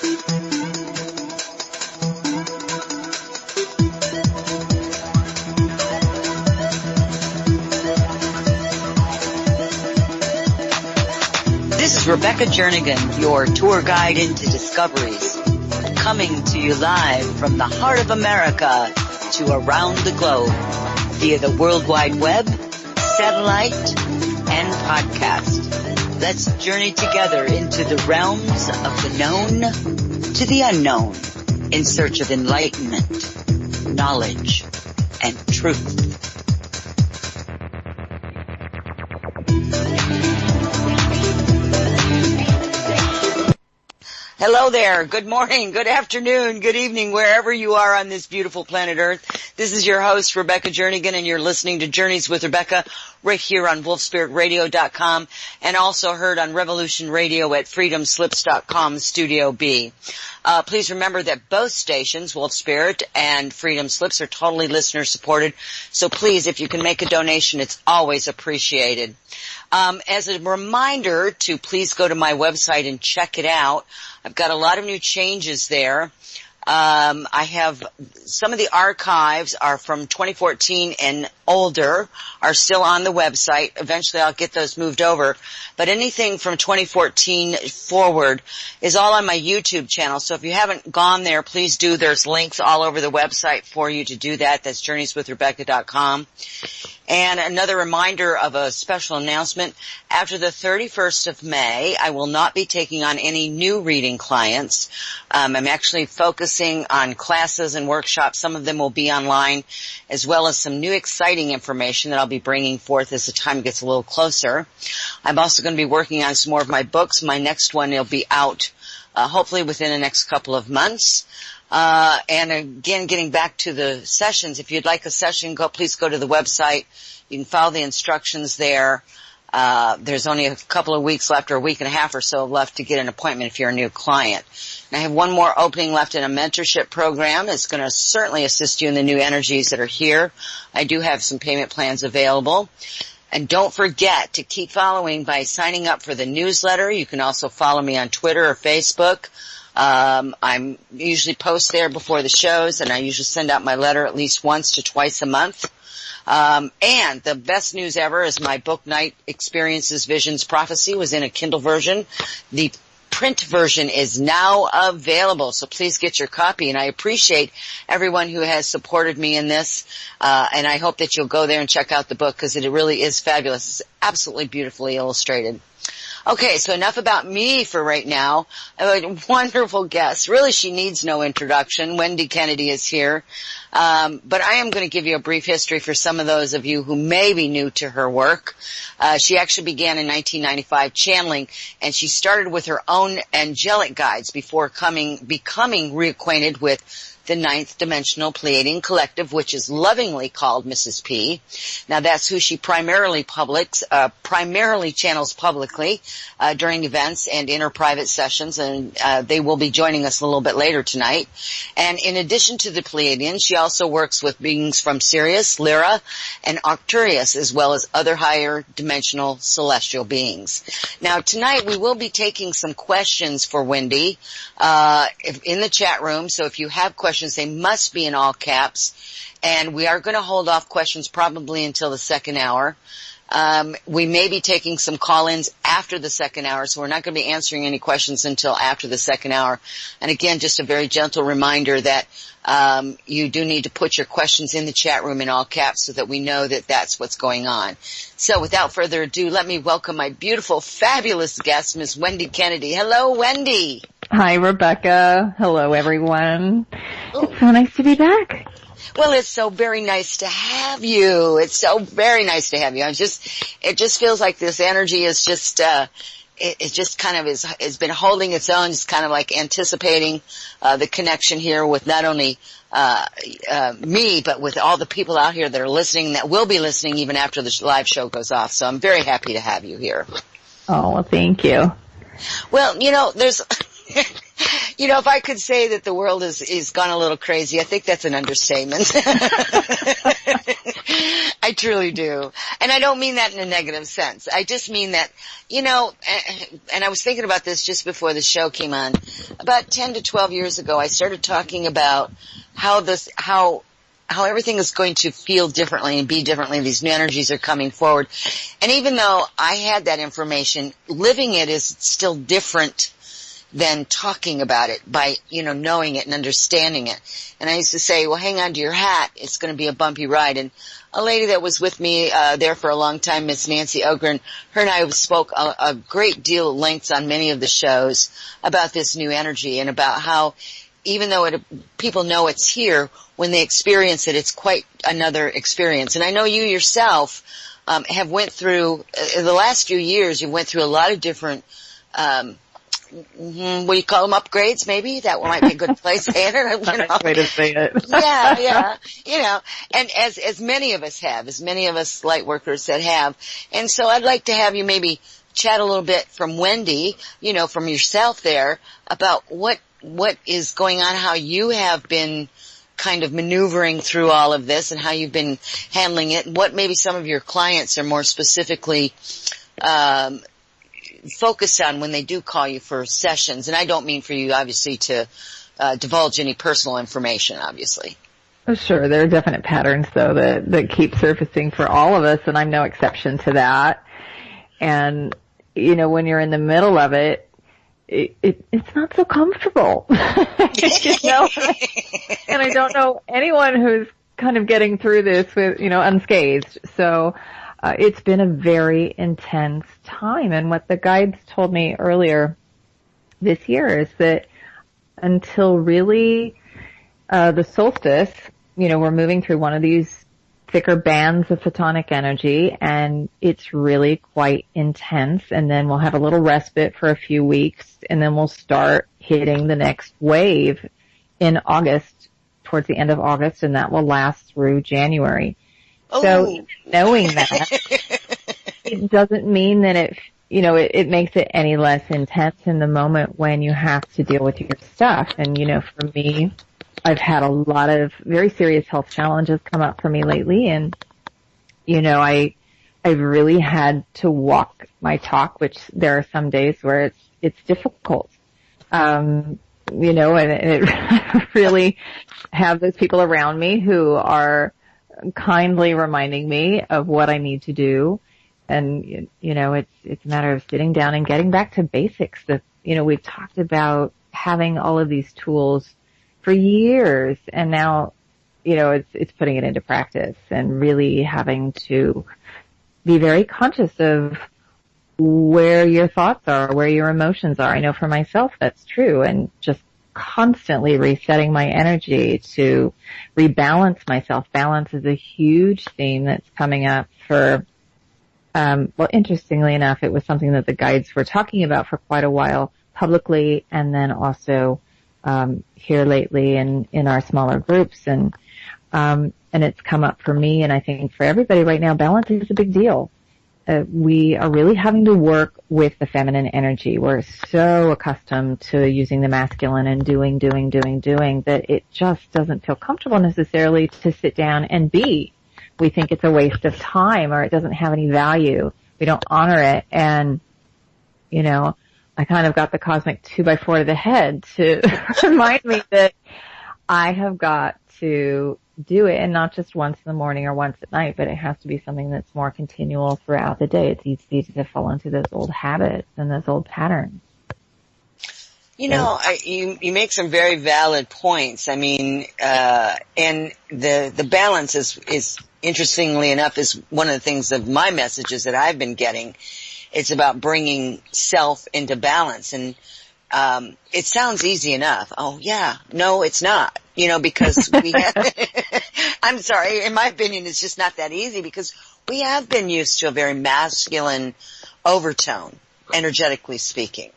This is Rebecca Jernigan, your tour guide into discoveries, coming to you live from the heart of America to around the globe via the World Wide Web, satellite, and podcast. Let's journey together into the realms of the known to the unknown in search of enlightenment, knowledge, and truth. Hello there. Good morning, good afternoon, good evening, wherever you are on this beautiful planet Earth. This is your host, Rebecca Jernigan, and you're listening to Journeys with Rebecca right here on wolfspiritradio.com and also heard on Revolution Radio at freedomslips.com Studio B. Please remember that both stations, Wolf Spirit and Freedom Slips, are totally listener supported. So please, if you can make a donation, it's always appreciated. As a reminder to please go to my website and check it out. I've got a lot of new changes there. I have some of the archives are from 2014 and older are still on the website. Eventually I'll get those moved over. But anything from 2014 forward is all on my YouTube channel. So if you haven't gone there, please do. There's links all over the website for you to do that. That's journeyswithrebecca.com. And another reminder of a special announcement. After the 31st of May, I will not be taking on any new reading clients. I'm actually focusing on classes and workshops. Some of them will be online, as well as some new exciting information that I'll be bringing forth as the time gets a little closer. I'm also going to be working on some more of my books. My next one will be out hopefully within the next couple of months. And again, getting back to the sessions, if you'd like a session, please go to the website. You can follow the instructions there. There's only a couple of weeks left, or a week and a half or so left to get an appointment if you're a new client. And I have one more opening left in a mentorship program. It's going to certainly assist you in the new energies that are here. I do have some payment plans available. And don't forget to keep following by signing up for the newsletter. You can also follow me on Twitter or Facebook. I'm usually post there before the shows, and I usually send out my letter at least once to twice a month. And the best news ever is my book, Night Experiences, Visions, Prophecy, was in a Kindle version. The print version is now available, so please get your copy. And I appreciate everyone who has supported me in this, and I hope that you'll go there and check out the book because it really is fabulous. It's absolutely beautifully illustrated. Okay, so enough about me for right now. A wonderful guest. Really, she needs no introduction. Wendy Kennedy is here. But I am going to give you a brief history for some of those of you who may be new to her work. She actually began in 1995 channeling, and she started with her own angelic guides before becoming reacquainted with the Ninth Dimensional Pleiadian Collective, which is lovingly called Mrs. P. Now that's who she primarily channels publicly during events and in her private sessions, and they will be joining us a little bit later tonight. And in addition to the Pleiadians, she also works with beings from Sirius, Lyra, and Arcturus, as well as other higher dimensional celestial beings. Now tonight we will be taking some questions for Wendy in the chat room, so if you have questions, they must be in all caps, and we are going to hold off questions probably until the second hour. We may be taking some call-ins after the second hour, so we're not going to be answering any questions until after the second hour. And again, just a very gentle reminder that you do need to put your questions in the chat room in all caps so that we know that that's what's going on. So without further ado, let me welcome my beautiful, fabulous guest, Miss Wendy Kennedy. Hello, Wendy. Hi, Rebecca. Hello, everyone. It's so nice to be back. Well, it's so very nice to have you. It's so very nice to have you. It just feels like this energy is just, it just kind of has been holding its own, just kind of like anticipating, the connection here with not only, me, but with all the people out here that are listening, that will be listening even after the live show goes off. So I'm very happy to have you here. Oh, well, thank you. Well, there's, If I could say that the world is gone a little crazy, I think that's an understatement. I truly do. And I don't mean that in a negative sense. I just mean that, and I was thinking about this just before the show came on. About 10 to 12 years ago, I started talking about how everything is going to feel differently and be differently. These new energies are coming forward. And even though I had that information, living it is still different than talking about it by, knowing it and understanding it. And I used to say, well, hang on to your hat. It's going to be a bumpy ride. And a lady that was with me there for a long time, Miss Nancy Ogren, her and I spoke a great deal of lengths on many of the shows about this new energy and about how even though people know it's here, when they experience it, it's quite another experience. And I know you yourself have went through, in the last few years, you went through a lot of different, what do you call them, upgrades maybe? That might be a good place to say it. Nice way to say it. Yeah. And as many of us have, as many of us light workers that have. And so I'd like to have you maybe chat a little bit from Wendy, from yourself there, about what is going on, how you have been kind of maneuvering through all of this and how you've been handling it, and what maybe some of your clients are more specifically focused on when they do call you for sessions. And I don't mean for you, obviously, to divulge any personal information, obviously. Oh, sure. There are definite patterns, though, that keep surfacing for all of us, and I'm no exception to that. And, when you're in the middle of it, it's not so comfortable. And I don't know anyone who's kind of getting through this with, unscathed. So, it's been a very intense time. And what the guides told me earlier this year is that until really, the solstice, we're moving through one of these thicker bands of photonic energy, and it's really quite intense. And then we'll have a little respite for a few weeks, and then we'll start hitting the next wave in August, towards the end of August, and that will last through January. Oh. So knowing that, it doesn't mean that it makes it any less intense in the moment when you have to deal with your stuff. And, for me, I've had a lot of very serious health challenges come up for me lately, and, I've really had to walk my talk, which there are some days where it's difficult. And it really have those people around me who are kindly reminding me of what I need to do. And, it's a matter of sitting down and getting back to basics. We've talked about having all of these tools for years, and now, it's putting it into practice and really having to be very conscious of where your thoughts are, where your emotions are. I know for myself that's true, and just constantly resetting my energy to rebalance myself. Balance is a huge theme that's coming up for, interestingly enough, it was something that the guides were talking about for quite a while publicly, and then also here lately in our smaller groups, and it's come up for me, and I think for everybody right now, balance is a big deal. We are really having to work with the feminine energy. We're so accustomed to using the masculine and doing that it just doesn't feel comfortable necessarily to sit down and be. We think it's a waste of time, or it doesn't have any value. We don't honor it, and I kind of got the cosmic 2x4 to the head to remind me that I have got to do it, and not just once in the morning or once at night, but it has to be something that's more continual throughout the day. It's easy to fall into those old habits and those old patterns. You make some very valid points. I mean, and the balance is interestingly enough is one of the things of my messages that I've been getting. It's about bringing self into balance, and it sounds easy enough. Oh yeah, no, it's not. Because we have, I'm sorry, in my opinion, it's just not that easy, because we have been used to a very masculine overtone, energetically speaking.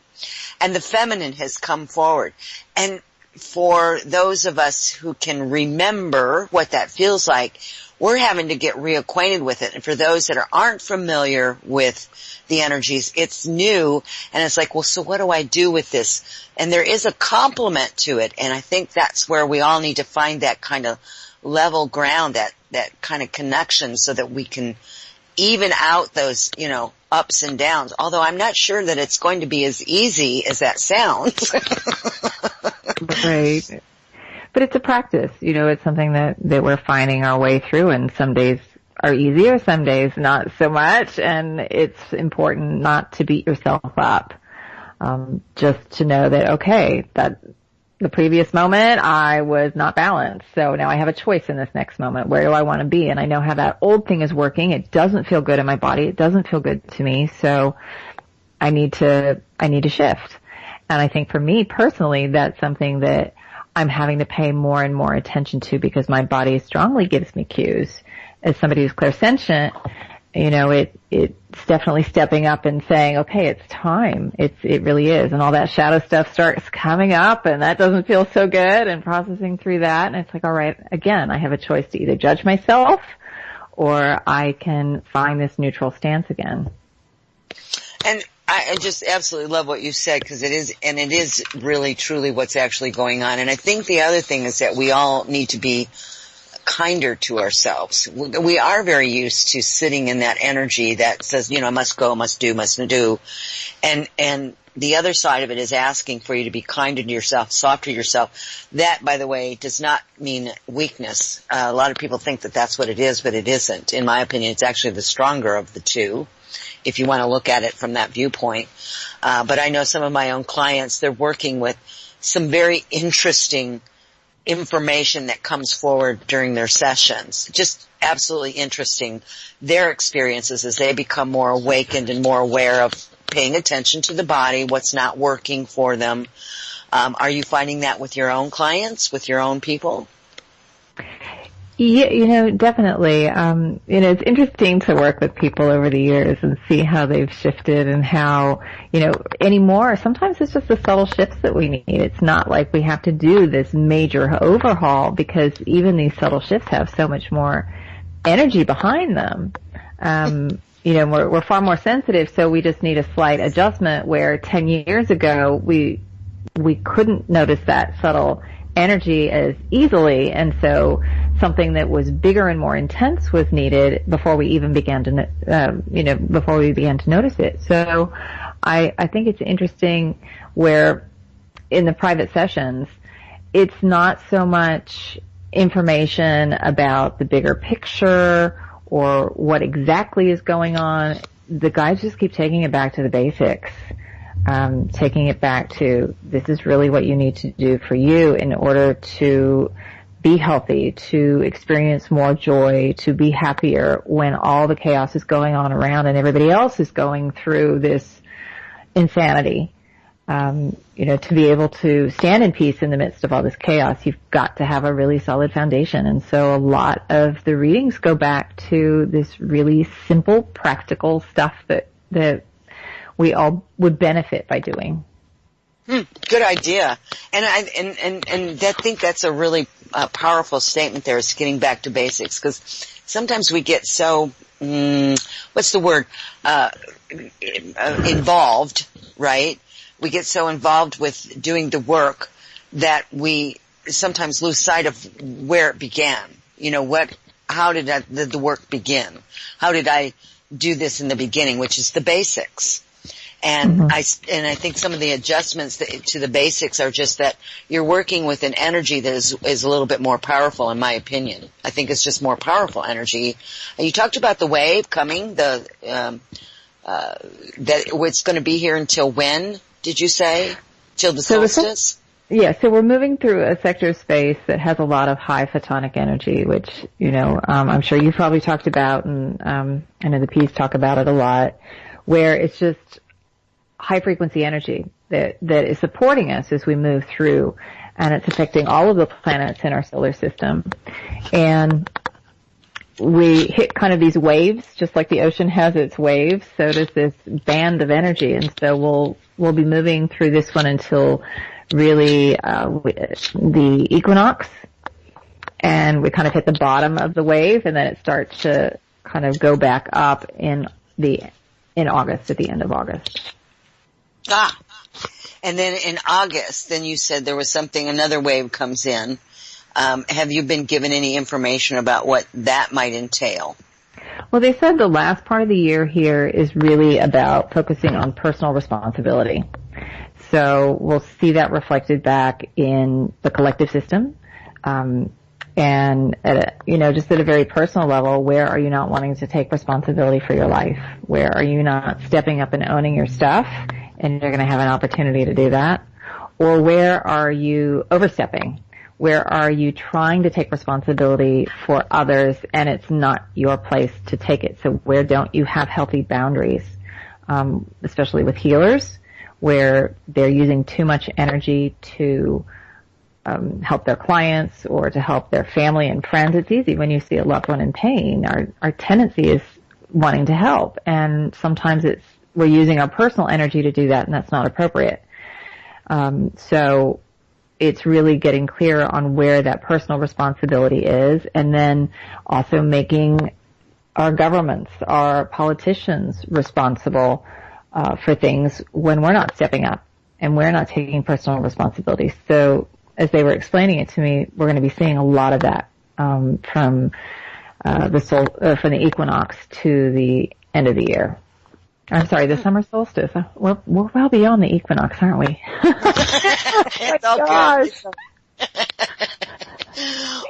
And the feminine has come forward. And for those of us who can remember what that feels like, we're having to get reacquainted with it. And for those that aren't familiar with the energies, it's new, and it's like, well, so what do I do with this? And there is a complement to it, and I think that's where we all need to find that kind of level ground, that kind of connection, so that we can even out those, ups and downs. Although I'm not sure that it's going to be as easy as that sounds. Right. But it's a practice, it's something that we're finding our way through, and some days are easier, some days not so much, and it's important not to beat yourself up. Just to know that, okay, that the previous moment I was not balanced, so now I have a choice in this next moment. Where do I want to be? And I know how that old thing is working. It doesn't feel good in my body. It doesn't feel good to me, so I need to shift. And I think for me personally, that's something that I'm having to pay more and more attention to, because my body strongly gives me cues. As somebody who's clairsentient, it's definitely stepping up and saying, okay, it's time. It really is. And all that shadow stuff starts coming up, and that doesn't feel so good, and processing through that. And it's like, all right, again, I have a choice to either judge myself or I can find this neutral stance again. And I just absolutely love what you said, because it is really truly what's actually going on. And I think the other thing is that we all need to be kinder to ourselves. We are very used to sitting in that energy that says, must go, must do, mustn't do. And the other side of it is asking for you to be kinder to yourself, softer to yourself. That, by the way, does not mean weakness. A lot of people think that that's what it is, but it isn't. In my opinion, it's actually the stronger of the two, if you want to look at it from that viewpoint. But I know some of my own clients, they're working with some very interesting information that comes forward during their sessions. Just absolutely interesting. Their experiences as they become more awakened and more aware of paying attention to the body, what's not working for them. Are you finding that with your own clients, with your own people? Yeah, definitely. It's interesting to work with people over the years and see how they've shifted, and how, anymore, sometimes it's just the subtle shifts that we need. It's not like we have to do this major overhaul, because even these subtle shifts have so much more energy behind them. We're far more sensitive, so we just need a slight adjustment, where 10 years ago we couldn't notice that subtle energy as easily, and so something that was bigger and more intense was needed before we even began to notice it. So I think it's interesting where in the private sessions, it's not so much information about the bigger picture or what exactly is going on. The guides just keep taking it back to the basics. Taking it back to, this is really what you need to do for you in order to be healthy, to experience more joy, to be happier when all the chaos is going on around and everybody else is going through this insanity. To be able to stand in peace in the midst of all this chaos, you've got to have a really solid foundation. And so a lot of the readings go back to this really simple, practical stuff that we all would benefit by doing. Good idea. And I think that's a really powerful statement there, is getting back to basics, because sometimes we get so, involved, right? We get so involved with doing the work that we sometimes lose sight of where it began. How did the work begin? How did I do this in the beginning, which is the basics? And I think some of the adjustments to the basics are just that you're working with an energy that is a little bit more powerful, in my opinion. I think it's just more powerful energy. And you talked about the wave coming, that it's going to be here until when, did you say? Till the solstice? So we're moving through a sector of space that has a lot of high photonic energy, which, I'm sure you've probably talked about, and I know the P's talk about it a lot, where it's just high frequency energy that is supporting us as we move through, and it's affecting all of the planets in our solar system. And we hit kind of these waves, just like the ocean has its waves, so does this band of energy. And so we'll be moving through this one until really the equinox, and we kind of hit the bottom of the wave, and then it starts to kind of go back up in August, at the end of August. Ah, and then in August, then you said there was another wave comes in. Have you been given any information about what that might entail? Well, they said the last part of the year here is really about focusing on personal responsibility. So we'll see that reflected back in the collective system. And just at a very personal level, where are you not wanting to take responsibility for your life? Where are you not stepping up and owning your stuff? And you're going to have an opportunity to do that. Or where are you overstepping? Where are you trying to take responsibility for others and it's not your place to take it? So where don't you have healthy boundaries? Especially with healers, where they're using too much energy to help their clients or to help their family and friends. It's easy when you see a loved one in pain. Our tendency is wanting to help, and sometimes we're using our personal energy to do that, and that's not appropriate. So it's really getting clear on where that personal responsibility is, and then also making our governments, our politicians responsible for things when we're not stepping up and we're not taking personal responsibility. So as they were explaining it to me, we're going to be seeing a lot of that from the equinox to the end of the year. I'm sorry, the summer solstice. We're well beyond the equinox, aren't we? It's all gosh. good.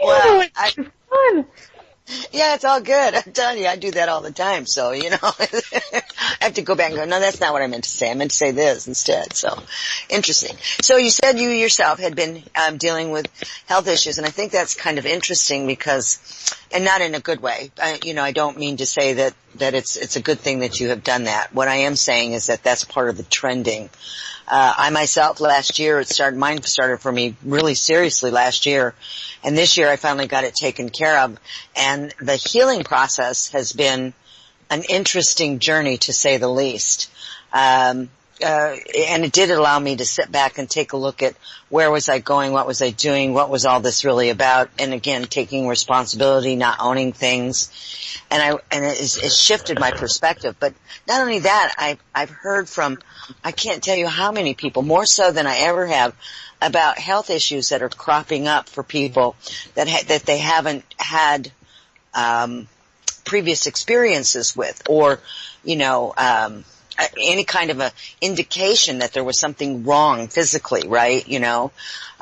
Well, it's fun. Yeah, it's all good. I'm telling you, I do that all the time. So, I have to go back and go, no, that's not what I meant to say. I meant to say this instead. So, interesting. So you said you yourself had been dealing with health issues, and I think that's kind of interesting because, and not in a good way. I don't mean to say that it's a good thing that you have done that. What I am saying is that that's part of the trending. I myself last year, mine started for me really seriously last year. And this year I finally got it taken care of. And the healing process has been an interesting journey to say the least. And it did allow me to sit back and take a look at where was I going, what was I doing, what was all this really about, and again, taking responsibility, not owning things. And it shifted my perspective. But not only that, I've heard from, I can't tell you how many people, more so than I ever have, about health issues that are cropping up for people that they haven't had previous experiences with, or any kind of a indication that there was something wrong physically, right? Like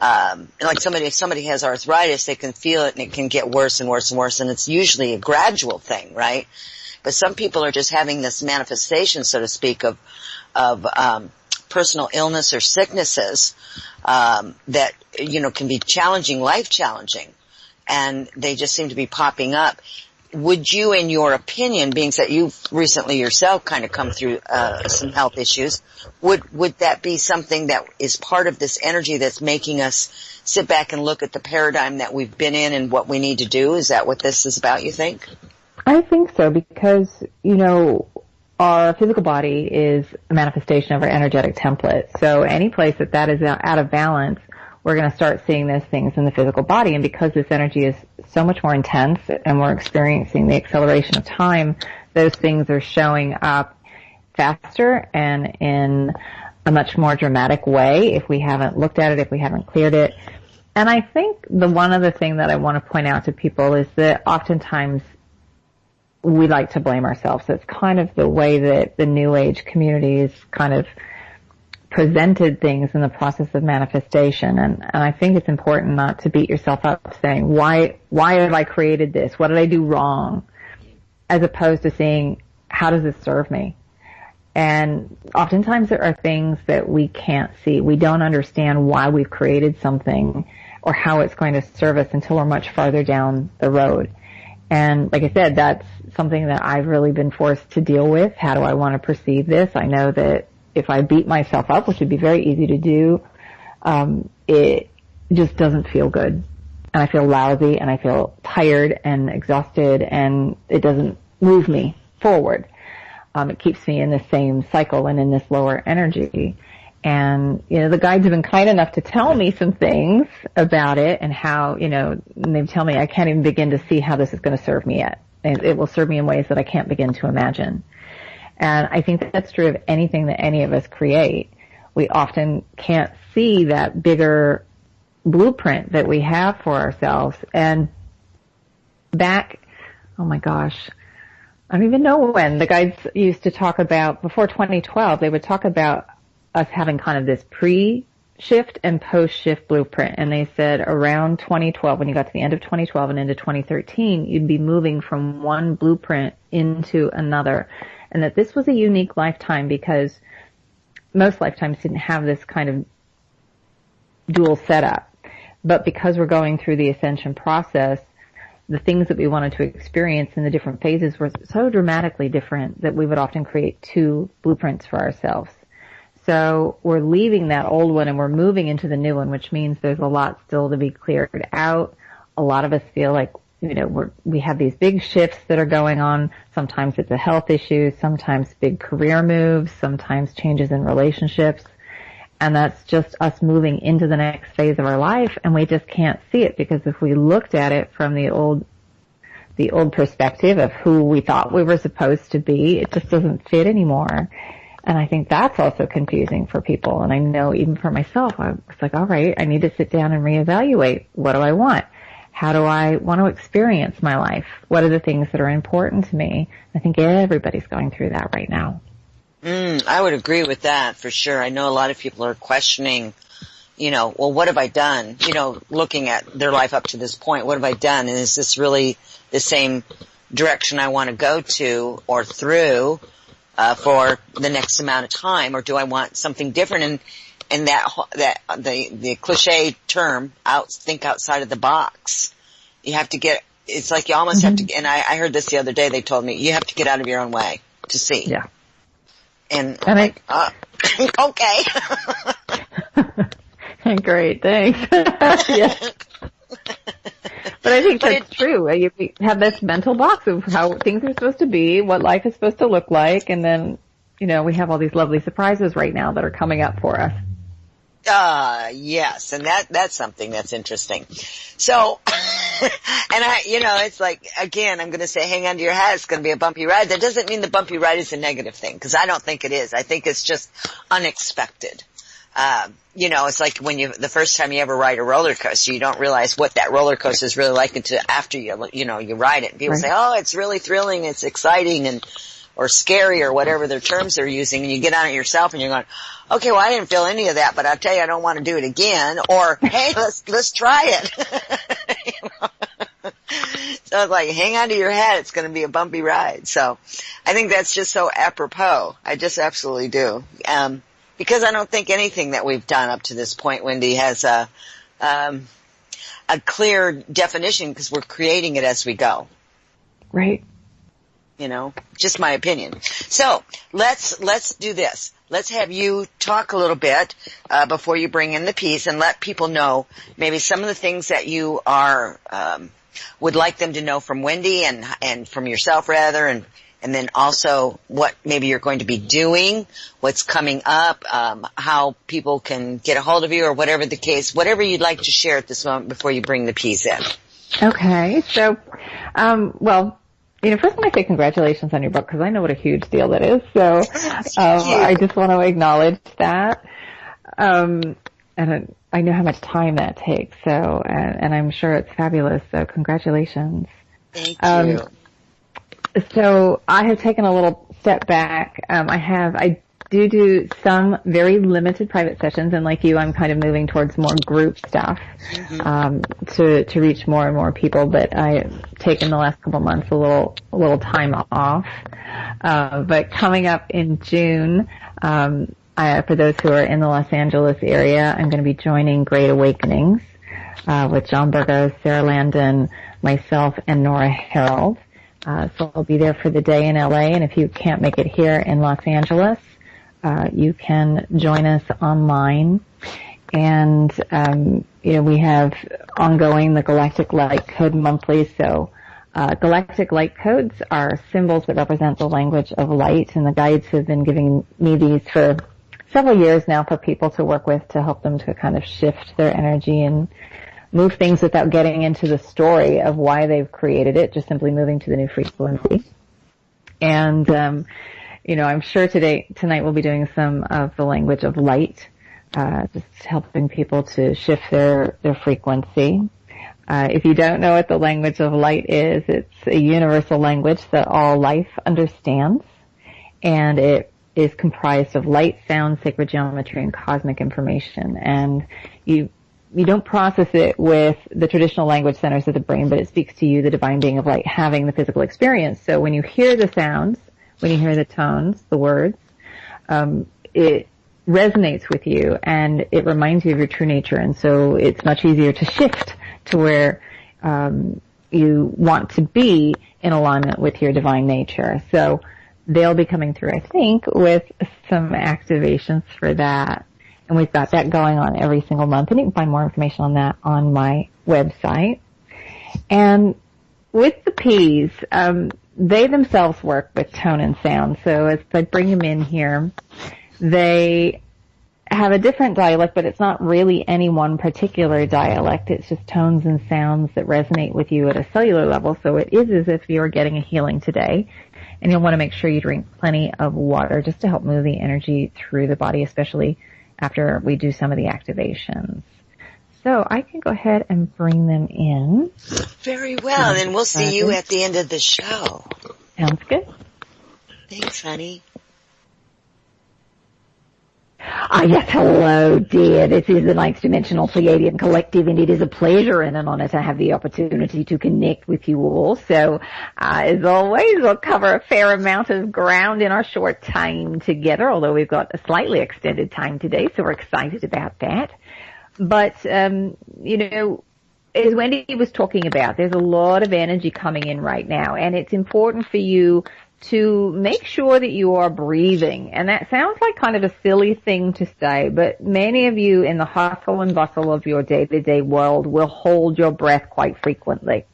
if somebody has arthritis, they can feel it and it can get worse and worse and worse, and it's usually a gradual thing, right? But some people are just having this manifestation, so to speak, of personal illness or sicknesses that can be challenging, life challenging, and they just seem to be popping up. Would you, in your opinion, being that you've recently yourself kind of come through some health issues, would that be something that is part of this energy that's making us sit back and look at the paradigm that we've been in and what we need to do? Is that what this is about, you think? I think so, because, our physical body is a manifestation of our energetic template. So any place that is out of balance, we're going to start seeing those things in the physical body. And because this energy is so much more intense and we're experiencing the acceleration of time, those things are showing up faster and in a much more dramatic way if we haven't looked at it, if we haven't cleared it. And I think the one other thing that I want to point out to people is that oftentimes we like to blame ourselves. It's kind of the way that the New Age communities kind of presented things in the process of manifestation. And I think it's important not to beat yourself up saying, why have I created this? What did I do wrong? As opposed to saying, how does this serve me? And oftentimes there are things that we can't see. We don't understand why we've created something or how it's going to serve us until we're much farther down the road. And like I said, that's something that I've really been forced to deal with. How do I want to perceive this? I know that if I beat myself up, which would be very easy to do, it just doesn't feel good. And I feel lousy and I feel tired and exhausted, and it doesn't move me forward. It keeps me in the same cycle and in this lower energy. And, the guides have been kind enough to tell me some things about it and how, and they tell me I can't even begin to see how this is going to serve me yet. It will serve me in ways that I can't begin to imagine. And I think that's true of anything that any of us create. We often can't see that bigger blueprint that we have for ourselves. And back, oh my gosh, I don't even know when the guides used to talk about, before 2012, they would talk about us having kind of this pre-shift and post-shift blueprint. And they said around 2012, when you got to the end of 2012 and into 2013, you'd be moving from one blueprint into another. And that this was a unique lifetime because most lifetimes didn't have this kind of dual setup. But because we're going through the ascension process, the things that we wanted to experience in the different phases were so dramatically different that we would often create two blueprints for ourselves. So we're leaving that old one and we're moving into the new one, which means there's a lot still to be cleared out. A lot of us feel like, we have these big shifts that are going on. Sometimes it's a health issue, sometimes big career moves, sometimes changes in relationships. And that's just us moving into the next phase of our life, and we just can't see it because if we looked at it from the old perspective of who we thought we were supposed to be, it just doesn't fit anymore. And I think that's also confusing for people. And I know even for myself, I was like, all right, I need to sit down and reevaluate. What do I want? How do I want to experience my life? What are the things that are important to me? I think everybody's going through that right now. I would agree with that for sure. I know a lot of people are questioning, well, what have I done? Looking at their life up to this point, what have I done? And is this really the same direction I want to go to or through, for the next amount of time? Or do I want something different? And the cliche term, think outside of the box. You have to it's like you almost have to, and I heard this the other day, they told me, you have to get out of your own way to see. Yeah. And okay. Great, thanks. Yeah. But I think that's true. You have this mental box of how things are supposed to be, what life is supposed to look like, and then, we have all these lovely surprises right now that are coming up for us. Yes, and that's something that's interesting. So, and it's like, again, I'm going to say hang on to your hat, it's going to be a bumpy ride. That doesn't mean the bumpy ride is a negative thing, because I don't think it is. I think it's just unexpected. It's like when the first time you ever ride a roller coaster, you don't realize what that roller coaster is really like until after you ride it. And people say, oh, it's really thrilling, it's exciting, or scary, or whatever their terms they're using, and you get on it yourself and you're going, okay, well, I didn't feel any of that, but I'll tell you, I don't want to do it again, or, hey, let's try it. So it's like, hang on to your hat, it's going to be a bumpy ride. So I think that's just so apropos. I just absolutely do. Because I don't think anything that we've done up to this point, Wendy, has a clear definition, because we're creating it as we go. Right. Just my opinion. So let's do this. Let's have you talk a little bit, before you bring in the piece, and let people know maybe some of the things that you are, would like them to know from Wendy and from yourself rather, and then also what maybe you're going to be doing, what's coming up, how people can get a hold of you, or whatever the case, whatever you'd like to share at this moment before you bring the piece in. Okay. So, first I want to say congratulations on your book, because I know what a huge deal that is. So, I just want to acknowledge that. And I know how much time that takes. So, and I'm sure it's fabulous. So congratulations. Thank you. So I have taken a little step back. I do some very limited private sessions, and like you, I'm kind of moving towards more group stuff, to reach more and more people. But I've taken the last couple months a little time off. But coming up in June, for those who are in the Los Angeles area, I'm going to be joining Great Awakenings, with John Burgos, Sarah Landon, myself, and Nora Harold. So I'll be there for the day in LA, and if you can't make it here in Los Angeles, you can join us online. And, we have ongoing the Galactic Light Code monthly. So, Galactic Light Codes are symbols that represent the language of light, and the guides have been giving me these for several years now for people to work with to help them to kind of shift their energy and move things without getting into the story of why they've created it, just simply moving to the new frequency. And, I'm sure tonight we'll be doing some of the language of light, just helping people to shift their frequency. If you don't know what the language of light is, it's a universal language that all life understands, and it is comprised of light, sound, sacred geometry, and cosmic information. And you don't process it with the traditional language centers of the brain, but it speaks to you, the divine being of light, having the physical experience. So when you hear the sounds, when you hear the tones, the words, it resonates with you and it reminds you of your true nature. And so it's much easier to shift to where you want to be in alignment with your divine nature. So they'll be coming through, I think, with some activations for that. And we've got that going on every single month. And you can find more information on that on my website. And with the P's, they themselves work with tone and sound. So as I bring them in here, they have a different dialect, but it's not really any one particular dialect. It's just tones and sounds that resonate with you at a cellular level. So it is as if you're getting a healing today. And you'll want to make sure you drink plenty of water just to help move the energy through the body, especially after we do some of the activations. So I can go ahead and bring them in. Very well, and we'll see you at the end of the show. Sounds good. Thanks, honey. Yes, hello, dear. This is the Ninth Dimensional Pleiadian Collective, and it is a pleasure and an honor to have the opportunity to connect with you all. So, as always, we'll cover a fair amount of ground in our short time together, although we've got a slightly extended time today, so we're excited about that. But, as Wendy was talking about, there's a lot of energy coming in right now, and it's important for you to make sure that you are breathing. And that sounds like kind of a silly thing to say, but many of you in the hustle and bustle of your day-to-day world will hold your breath quite frequently.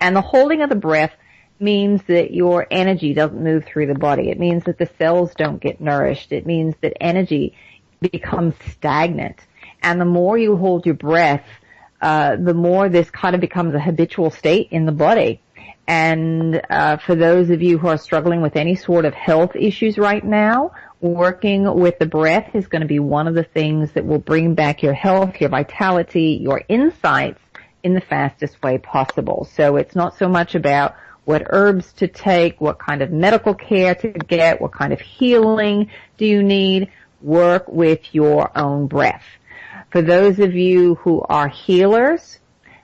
And the holding of the breath means that your energy doesn't move through the body. It means that the cells don't get nourished. It means that energy becomes stagnant. And the more you hold your breath, the more this kind of becomes a habitual state in the body. And for those of you who are struggling with any sort of health issues right now, working with the breath is going to be one of the things that will bring back your health, your vitality, your insights in the fastest way possible. So it's not so much about what herbs to take, what kind of medical care to get, what kind of healing do you need. Work with your own breath. For those of you who are healers,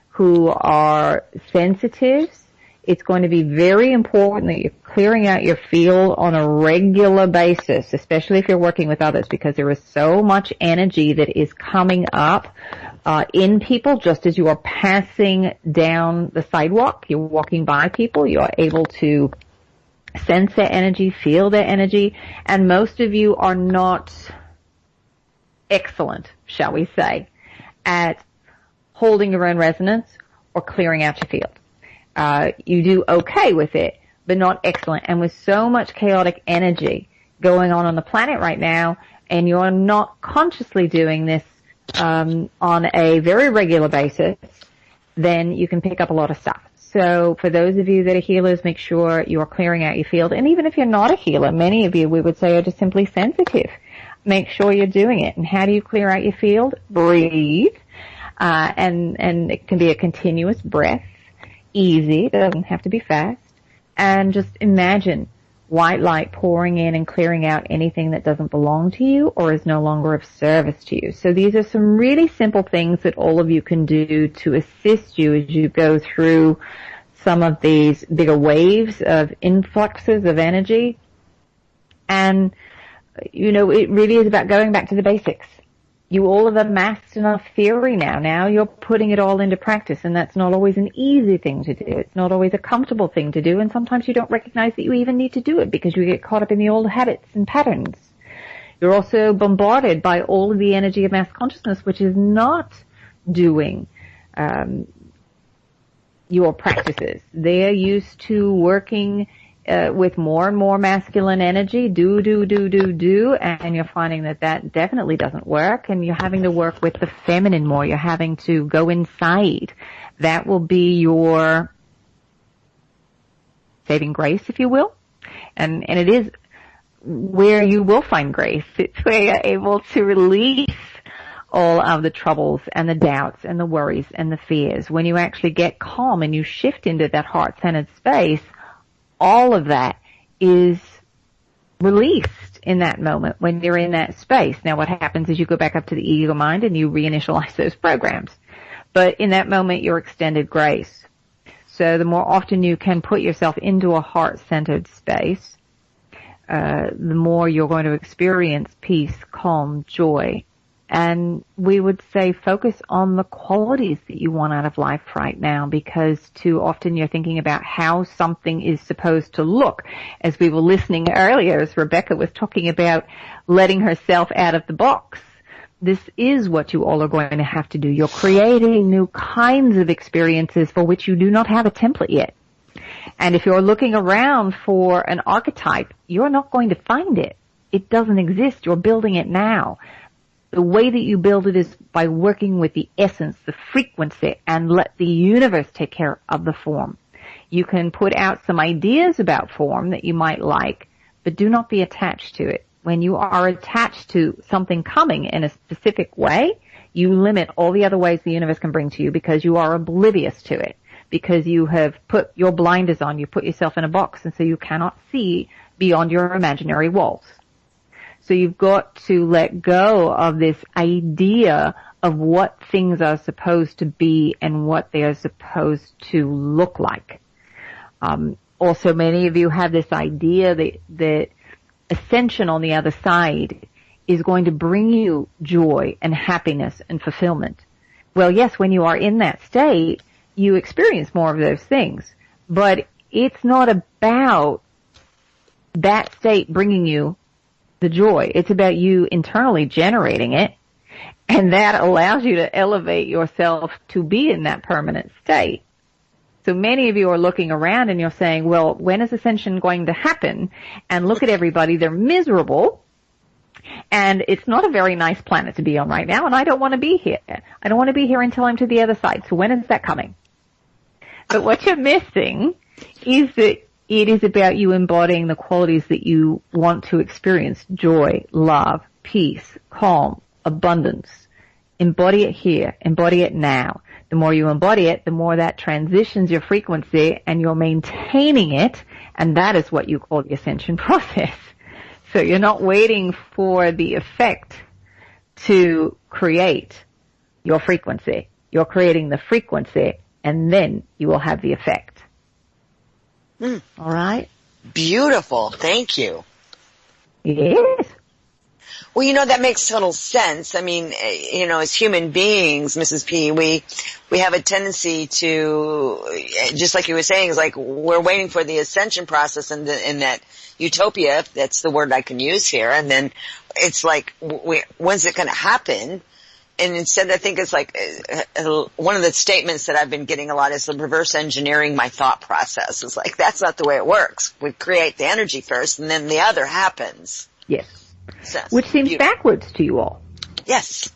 who are sensitives, it's going to be very important that you're clearing out your field on a regular basis, especially if you're working with others, because there is so much energy that is coming up in people just as you are passing down the sidewalk. You're walking by people. You're able to sense their energy, feel their energy, and most of you are not excellent, shall we say, at holding your own resonance or clearing out your field. You do okay with it, but not excellent. And with so much chaotic energy going on the planet right now, and you're not consciously doing this on a very regular basis, then you can pick up a lot of stuff. So for those of you that are healers, make sure you're clearing out your field. And even if you're not a healer, many of you, we would say, are just simply sensitive. Make sure you're doing it. And how do you clear out your field? Breathe. And it can be a continuous breath. Easy. It doesn't have to be fast. And just imagine white light pouring in and clearing out anything that doesn't belong to you or is no longer of service to you. So these are some really simple things that all of you can do to assist you as you go through some of these bigger waves of influxes of energy. And, it really is about going back to the basics. You all have amassed enough theory now. Now you're putting it all into practice, and that's not always an easy thing to do. It's not always a comfortable thing to do, and sometimes you don't recognize that you even need to do it because you get caught up in the old habits and patterns. You're also bombarded by all of the energy of mass consciousness, which is not doing your practices. They're used to working with more and more masculine energy, do, and you're finding that definitely doesn't work, and you're having to work with the feminine more. You're having to go inside. That will be your saving grace, if you will. And it is where you will find grace. It's where you're able to release all of the troubles and the doubts and the worries and the fears. When you actually get calm and you shift into that heart-centered space, all of that is released in that moment when you're in that space. Now what happens is you go back up to the ego mind and you reinitialize those programs. But in that moment you're extended grace. So the more often you can put yourself into a heart-centered space, the more you're going to experience peace, calm, joy. And we would say focus on the qualities that you want out of life right now, because too often you're thinking about how something is supposed to look. As we were listening earlier, as Rebecca was talking about letting herself out of the box, this is what you all are going to have to do. You're creating new kinds of experiences for which you do not have a template yet. And if you're looking around for an archetype, you're not going to find it. It doesn't exist. You're building it now. The way that you build it is by working with the essence, the frequency, and let the universe take care of the form. You can put out some ideas about form that you might like, but do not be attached to it. When you are attached to something coming in a specific way, you limit all the other ways the universe can bring to you because you are oblivious to it, because you have put your blinders on, you put yourself in a box, and so you cannot see beyond your imaginary walls. So you've got to let go of this idea of what things are supposed to be and what they are supposed to look like. Also, many of you have this idea that ascension on the other side is going to bring you joy and happiness and fulfillment. Well, yes, when you are in that state, you experience more of those things. But it's not about that state bringing you the joy. It's about you internally generating it, and that allows you to elevate yourself to be in that permanent state. So many of you are looking around and you're saying, well, when is ascension going to happen? And look at everybody, they're miserable, and it's not a very nice planet to be on right now, and I don't want to be here. I don't want to be here until I'm to the other side. So when is that coming? But what you're missing is that it is about you embodying the qualities that you want to experience: joy, love, peace, calm, abundance. Embody it here. Embody it now. The more you embody it, the more that transitions your frequency and you're maintaining it, and that is what you call the ascension process. So you're not waiting for the effect to create your frequency. You're creating the frequency, and then you will have the effect. All right. Beautiful. Thank you. Yes. Well, that makes total sense. I mean, as human beings, Mrs. P, we have a tendency to, just like you were saying, is like we're waiting for the ascension process in that utopia, if that's the word I can use here, and then it's like, when's it going to happen? And instead, I think it's like one of the statements that I've been getting a lot is the reverse engineering my thought process. It's like, that's not the way it works. We create the energy first, and then the other happens. Yes. So, which seems beautiful. Backwards to you all. Yes.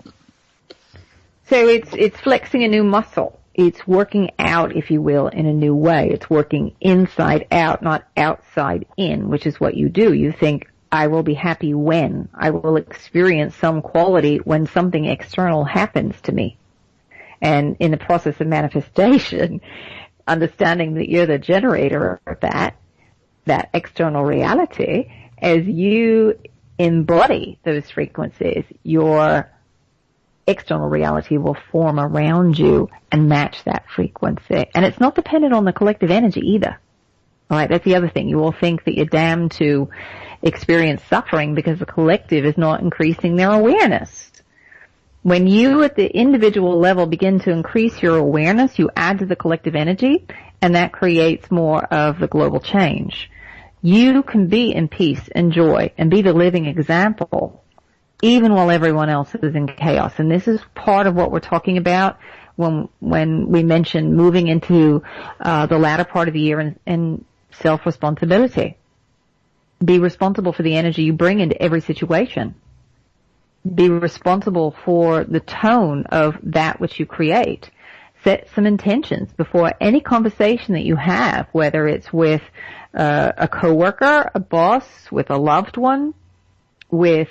So it's flexing a new muscle. It's working out, if you will, in a new way. It's working inside out, not outside in, which is what you do. You think, I will be happy when I will experience some quality when something external happens to me. And in the process of manifestation, understanding that you're the generator of that external reality, as you embody those frequencies, your external reality will form around you and match that frequency. And it's not dependent on the collective energy either. All right, that's the other thing. You will think that you're damned to experience suffering because the collective is not increasing their awareness. When you at the individual level begin to increase your awareness, you add to the collective energy, and that creates more of the global change. You can be in peace and joy and be the living example even while everyone else is in chaos. And this is part of what we're talking about when we mention moving into the latter part of the year and self-responsibility. Be responsible for the energy you bring into every situation. Be responsible for the tone of that which you create. Set some intentions before any conversation that you have, whether it's with a coworker, a boss, with a loved one, with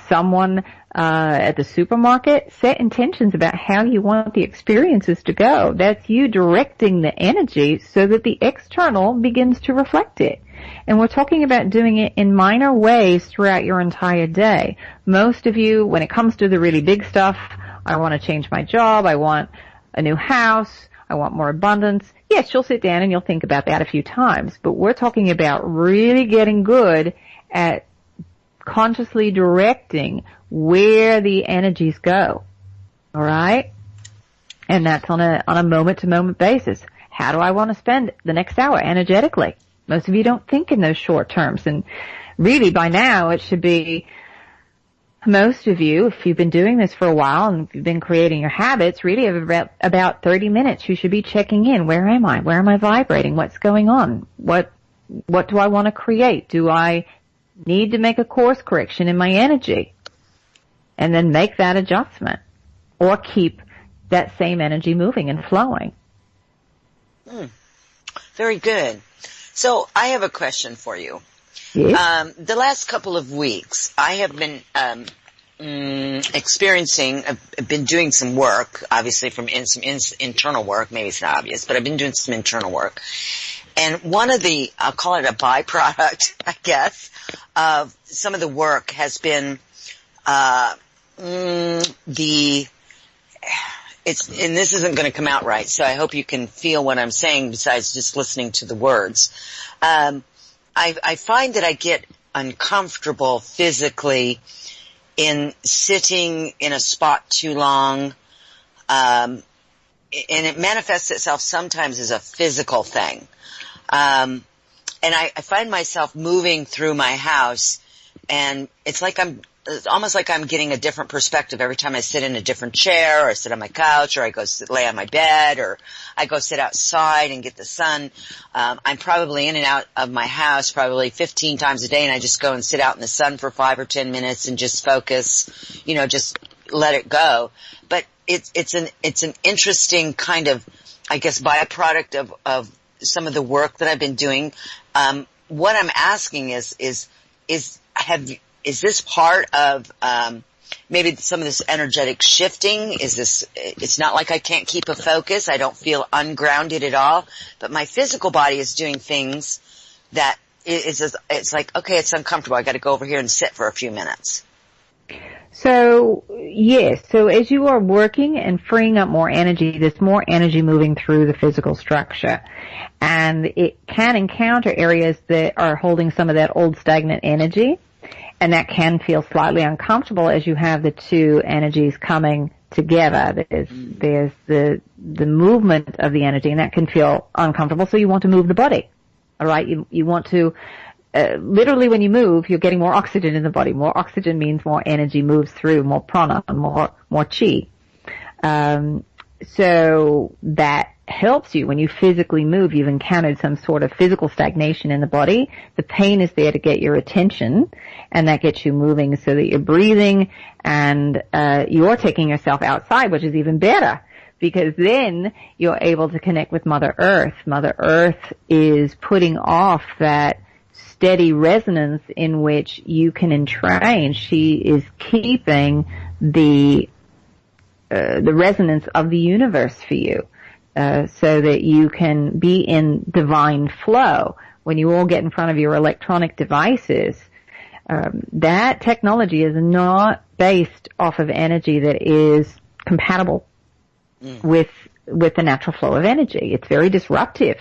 someone at the supermarket. Set intentions about how you want the experiences to go. That's you directing the energy so that the external begins to reflect it. And we're talking about doing it in minor ways throughout your entire day. Most of you, when it comes to the really big stuff, I want to change my job, I want a new house, I want more abundance. Yes, you'll sit down and you'll think about that a few times, but we're talking about really getting good at consciously directing where the energies go. All right? And that's on a moment-to-moment basis. How do I want to spend the next hour energetically? Most of you don't think in those short terms, and really by now it should be most of you, if you've been doing this for a while and you've been creating your habits, really about 30 minutes you should be checking in. Where am I? Where am I vibrating? What's going on? What do I want to create? Do I need to make a course correction in my energy? And then make that adjustment. Or keep that same energy moving and flowing. Very good. So I have a question for you. Yes. The last couple of weeks, I have been I've been doing some work, obviously some internal work. Maybe it's not obvious, but I've been doing some internal work. And one of the, I'll call it a byproduct, I guess, of some of the work has been and this isn't going to come out right, so I hope you can feel what I'm saying besides just listening to the words. I find that I get uncomfortable physically in sitting in a spot too long, and it manifests itself sometimes as a physical thing. And I find myself moving through my house, and it's almost like I'm getting a different perspective every time I sit in a different chair, or I sit on my couch, or I go lay on my bed, or I go sit outside and get the sun. I'm probably in and out of my house probably 15 times a day, and I just go and sit out in the sun for 5 or 10 minutes and just focus, just let it go. But it's an interesting kind of, I guess, byproduct of some of the work that I've been doing. What I'm asking is this part of maybe some of this energetic shifting? It's not like I can't keep a focus. I don't feel ungrounded at all. But my physical body is doing things that it's like, okay, it's uncomfortable. I got to go over here and sit for a few minutes. So, yes. So as you are working and freeing up more energy, there's more energy moving through the physical structure. And it can encounter areas that are holding some of that old stagnant energy. And that can feel slightly uncomfortable as you have the two energies coming together. There's the movement of the energy, and that can feel uncomfortable, so you want to move the body. All right? You want to, literally when you move, you're getting more oxygen in the body. More oxygen means more energy moves through, more prana, more chi. So that helps you when you physically move. You've encountered some sort of physical stagnation in the body. The pain is there to get your attention, and that gets you moving so that you're breathing and you're taking yourself outside, which is even better, because then you're able to connect with Mother Earth. Mother Earth is putting off that steady resonance in which you can entrain. She is keeping the resonance of the universe for you. So that you can be in divine flow. When you all get in front of your electronic devices, that technology is not based off of energy that is compatible with the natural flow of energy. It's very disruptive.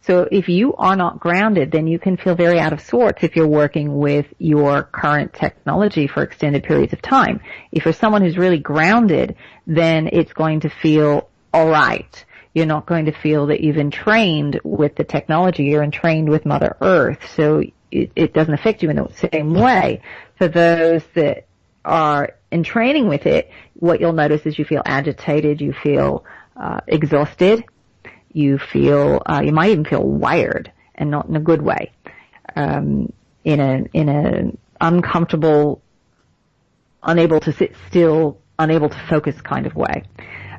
So if you are not grounded, then you can feel very out of sorts if you're working with your current technology for extended periods of time. If you're someone who's really grounded, then it's going to feel all right. You're not going to feel that you've entrained with the technology. You're entrained with Mother Earth, so it doesn't affect you in the same way. For those that are entraining with it, what you'll notice is you feel agitated, you feel exhausted, You feel, you might even feel wired, and not in a good way, in an uncomfortable, unable to sit still, unable to focus kind of way.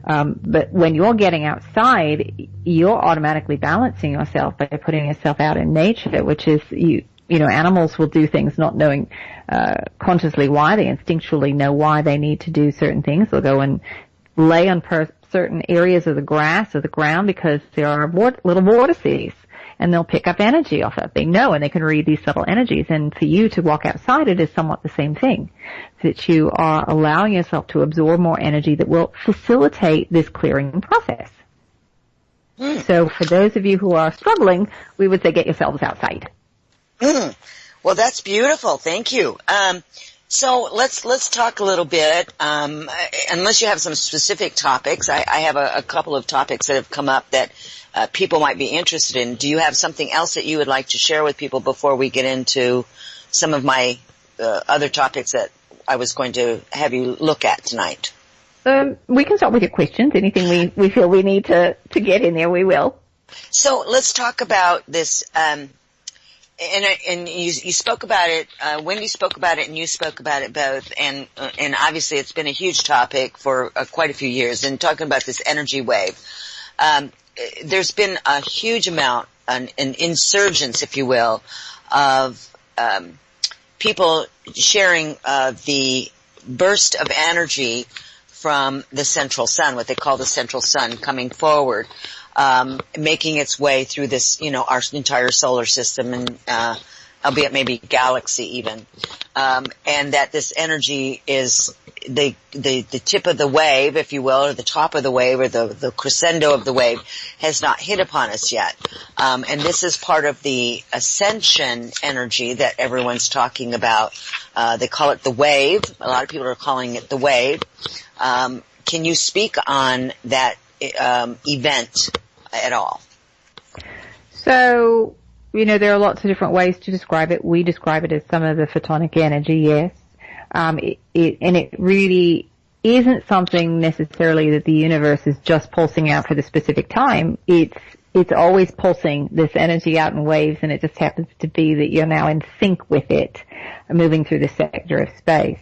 But when you're getting outside, you're automatically balancing yourself by putting yourself out in nature, which is, you know, animals will do things not knowing consciously why. They instinctually know why they need to do certain things. They'll go and lay on certain areas of the grass or the ground because there are little vortices, and they'll pick up energy off it. They know, and they can read these subtle energies. And for you to walk outside, it is somewhat the same thing, that you are allowing yourself to absorb more energy that will facilitate this clearing process. So for those of you who are struggling, we would say get yourselves outside. Well, that's beautiful. Thank you. So let's talk a little bit. Unless you have some specific topics, I have a couple of topics that have come up that people might be interested in. Do you have something else that you would like to share with people before we get into some of my other topics that I was going to have you look at tonight? We can start with your questions. Anything we feel we need to get in there, we will. So let's talk about this. And you spoke about it, Wendy spoke about it, and you spoke about it both, and obviously it's been a huge topic for quite a few years, and talking about this energy wave. There's been a huge amount, an insurgence, if you will, of people sharing the burst of energy from the central sun, what they call the central sun, coming forward. Making its way through this, you know, our entire solar system, and albeit maybe galaxy even, and that this energy is the tip of the wave, if you will, or the top of the wave, or the crescendo of the wave, has not hit upon us yet. And this is part of the ascension energy that everyone's talking about. They call it the wave. A lot of people are calling it the wave. Can you speak on that event at all? So, you know, there are lots of different ways to describe it. We describe it as some of the photonic energy, yes. It really isn't something necessarily that the universe is just pulsing out for the specific time. It's always pulsing this energy out in waves, and it just happens to be that you're now in sync with it, moving through the sector of space.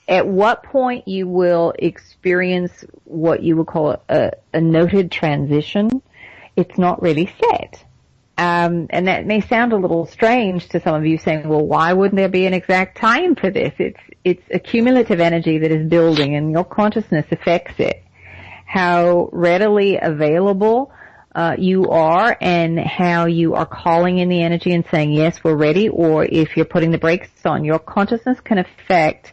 At what point you will experience what you would call a noted transition, it's not really set. And that may sound a little strange to some of you, saying, well, why wouldn't there be an exact time for this? It's a cumulative energy that is building, and your consciousness affects it. How readily available you are, and how you are calling in the energy and saying, yes, we're ready, or if you're putting the brakes on. Your consciousness can affect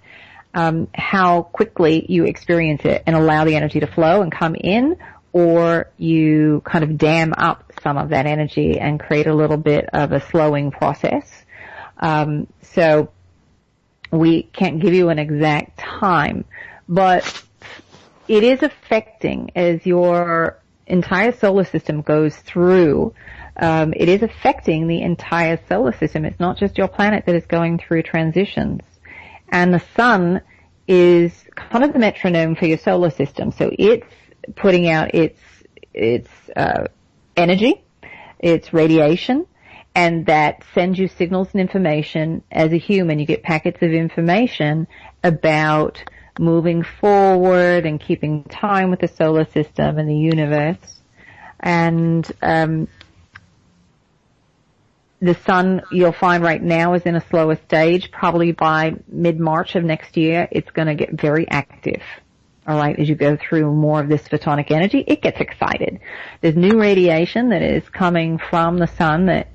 how quickly you experience it and allow the energy to flow and come in, or you kind of dam up some of that energy and create a little bit of a slowing process. So we can't give you an exact time, but it is affecting as your entire solar system goes through. It is affecting the entire solar system. It's not just your planet that is going through transitions. And the sun is kind of the metronome for your solar system. So it's putting out its energy, its radiation, and that sends you signals and information. As a human, you get packets of information about moving forward and keeping time with the solar system and the universe. And the sun, you'll find right now, is in a slower stage. Probably by mid-March of next year, it's going to get very active. All right, as you go through more of this photonic energy, it gets excited. There's new radiation that is coming from the sun that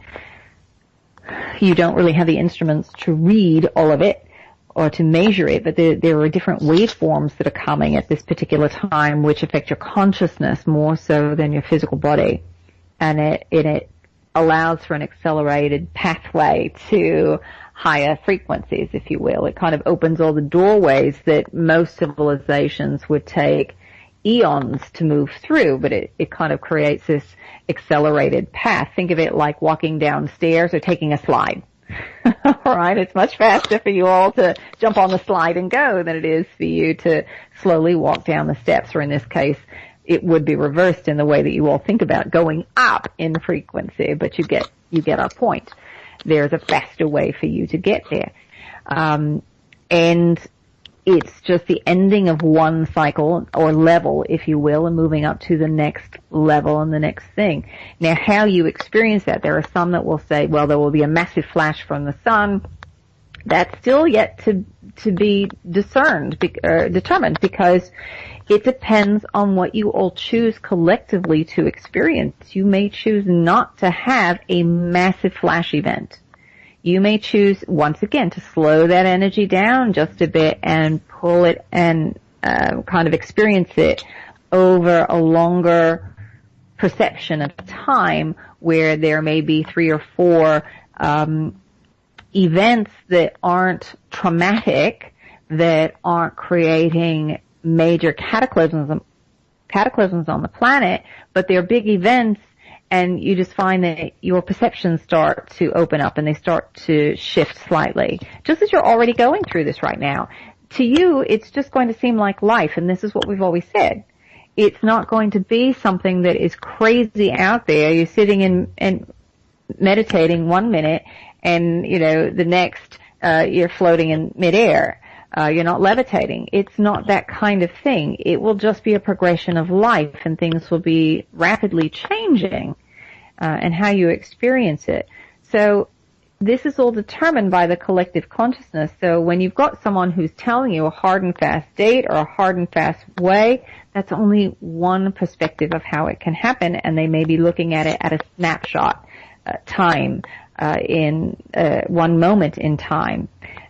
you don't really have the instruments to read all of it or to measure it, but there are different waveforms that are coming at this particular time which affect your consciousness more so than your physical body. And it allows for an accelerated pathway to higher frequencies, if you will. It kind of opens all the doorways that most civilizations would take eons to move through, but it kind of creates this accelerated path. Think of it like walking downstairs or taking a slide. All right, it's much faster for you all to jump on the slide and go than it is for you to slowly walk down the steps, or in this case, it would be reversed in the way that you all think about going up in frequency, but you get our point. There's a faster way for you to get there. And it's just the ending of one cycle or level, if you will, and moving up to the next level and the next thing. Now, how you experience that, there are some that will say, well, there will be a massive flash from the sun. That's still yet to be determined because it depends on what you all choose collectively to experience. You may choose not to have a massive flash event. You may choose, once again, to slow that energy down just a bit and pull it and kind of experience it over a longer perception of time where there may be 3 or 4 events that aren't traumatic, that aren't creating major cataclysms on the planet, but they're big events, and you just find that your perceptions start to open up and they start to shift slightly. Just as you're already going through this right now. To you, it's just going to seem like life, and this is what we've always said. It's not going to be something that is crazy out there. You're sitting and meditating 1 minute, and, the next, you're floating in midair. You're not levitating. It's not that kind of thing. It will just be a progression of life, and things will be rapidly changing, and how you experience it. So this is all determined by the collective consciousness. So when you've got someone who's telling you a hard and fast date or a hard and fast way, that's only one perspective of how it can happen, and they may be looking at it at a snapshot time, in one moment in time.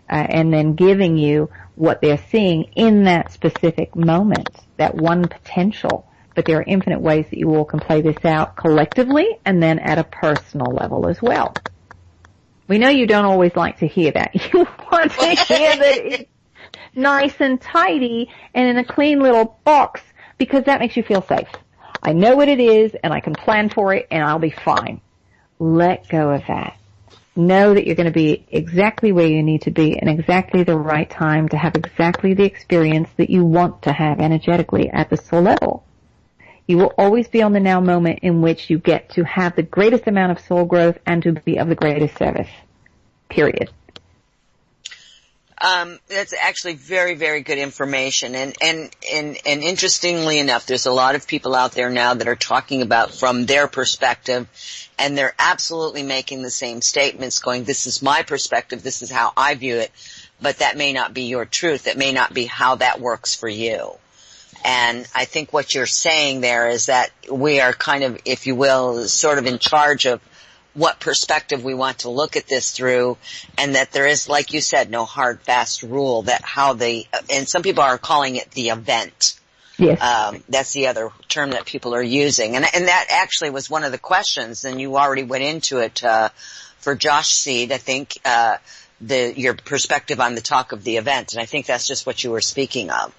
And then giving you what they're seeing in that specific moment, that one potential. But there are infinite ways that you all can play this out collectively and then at a personal level as well. We know you don't always like to hear that. You want to hear that it's nice and tidy and in a clean little box because that makes you feel safe. I know what it is and I can plan for it and I'll be fine. Let go of that. Know that you're going to be exactly where you need to be in exactly the right time to have exactly the experience that you want to have energetically at the soul level. You will always be on the now moment in which you get to have the greatest amount of soul growth and to be of the greatest service. Period. That's actually very, very good information. And interestingly enough, there's a lot of people out there now that are talking about from their perspective, and they're absolutely making the same statements going, this is my perspective, this is how I view it, but that may not be your truth. It may not be how that works for you. And I think what you're saying there is that we are kind of, if you will, sort of in charge of what perspective we want to look at this through, and that there is, like you said, no hard, fast rule that and some people are calling it the event. Yes. That's the other term that people are using. And that actually was one of the questions, and you already went into it, for Josh Seed, I think, your perspective on the talk of the event. And I think that's just what you were speaking of.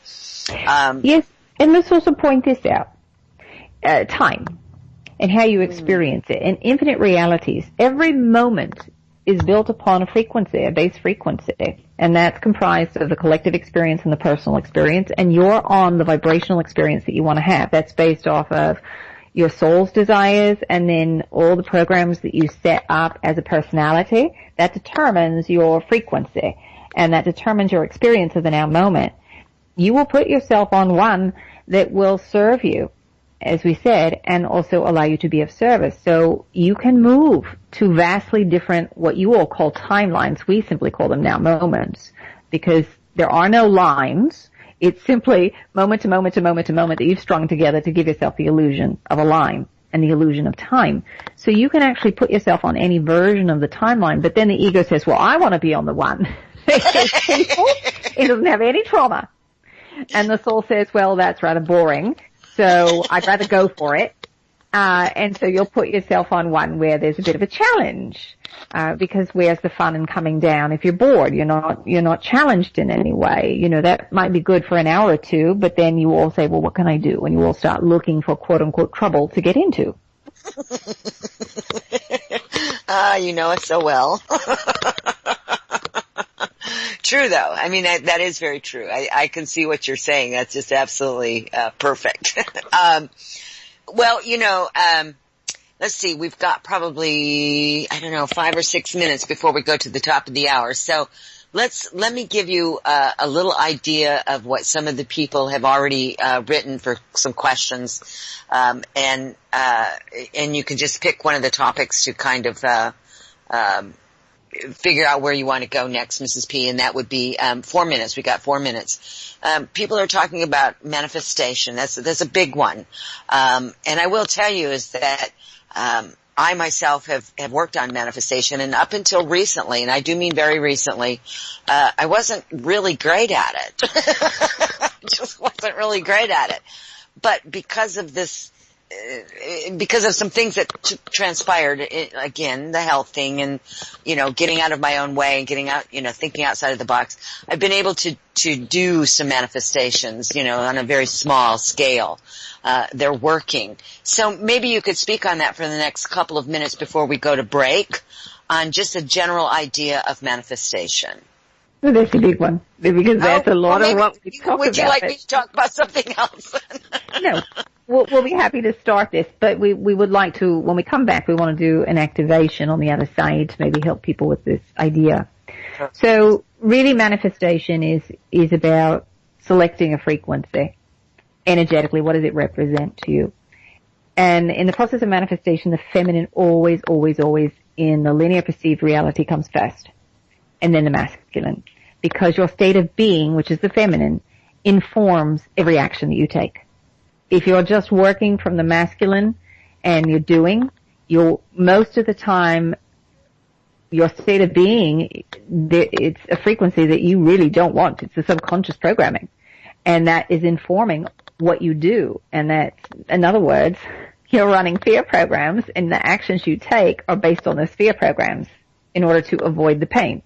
Yes. And let's also point this out. Time. And how you experience it. And infinite realities. Every moment is built upon a frequency, a base frequency. And that's comprised of the collective experience and the personal experience. And you're on the vibrational experience that you want to have. That's based off of your soul's desires and then all the programs that you set up as a personality. That determines your frequency. And that determines your experience of the now moment. You will put yourself on one that will serve you, as we said, and also allow you to be of service. So you can move to vastly different, what you all call timelines. We simply call them now moments, because there are no lines. It's simply moment to moment to moment to moment that you've strung together to give yourself the illusion of a line and the illusion of time. So you can actually put yourself on any version of the timeline, but then the ego says, well, I want to be on the one. It doesn't have any trauma. And the soul says, well, that's rather boring, so I'd rather go for it. And so you'll put yourself on one where there's a bit of a challenge, because where's the fun in coming down if you're bored? You're not challenged in any way. That might be good for an hour or two, but then you all say, well, what can I do? And you all start looking for quote unquote trouble to get into. You know it so well. True though. I mean, that is very true. I can see what you're saying. That's just absolutely, perfect. Well, let's see. We've got probably, 5 or 6 minutes before we go to the top of the hour. So let me give you a little idea of what some of the people have already written for some questions, and you can just pick one of the topics to kind of figure out where you want to go next, Mrs. P, and that would be 4 minutes. We got 4 minutes. People are talking about manifestation. That's a big one, and I will tell you is that I myself have worked on manifestation, and up until recently, and I do mean very recently, I wasn't really great at it. Just wasn't really great at it. But because of this, because of some things that transpired, again, the health thing and, getting out of my own way and getting out, thinking outside of the box, I've been able to do some manifestations, on a very small scale. They're working. So maybe you could speak on that for the next couple of minutes before we go to break on just a general idea of manifestation. Well, that's a big one because that's a lot of what we talk about. Would you like me to talk about something else? No. We'll be happy to start this, but we would like to, when we come back, we want to do an activation on the other side to maybe help people with this idea. So really manifestation is about selecting a frequency. Energetically, what does it represent to you? And in the process of manifestation, the feminine always, always, always in the linear perceived reality comes first. And then the masculine. Because your state of being, which is the feminine, informs every action that you take. If you're just working from the masculine and you're doing, most of the time, your state of being, it's a frequency that you really don't want. It's a subconscious programming. And that is informing what you do. And that, in other words, you're running fear programs and the actions you take are based on those fear programs in order to avoid the pain.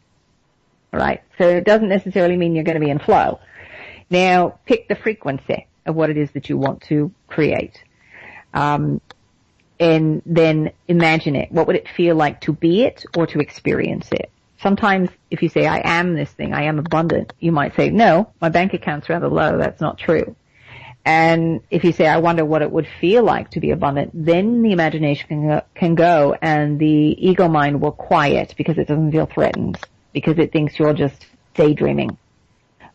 Right? So it doesn't necessarily mean you're going to be in flow. Now, pick the frequency of what it is that you want to create. And then imagine it. What would it feel like to be it or to experience it? Sometimes if you say, I am this thing, I am abundant, you might say, no, my bank account's rather low, that's not true. And if you say, I wonder what it would feel like to be abundant, then the imagination can go and the ego mind will quiet because it doesn't feel threatened, because it thinks you're just daydreaming.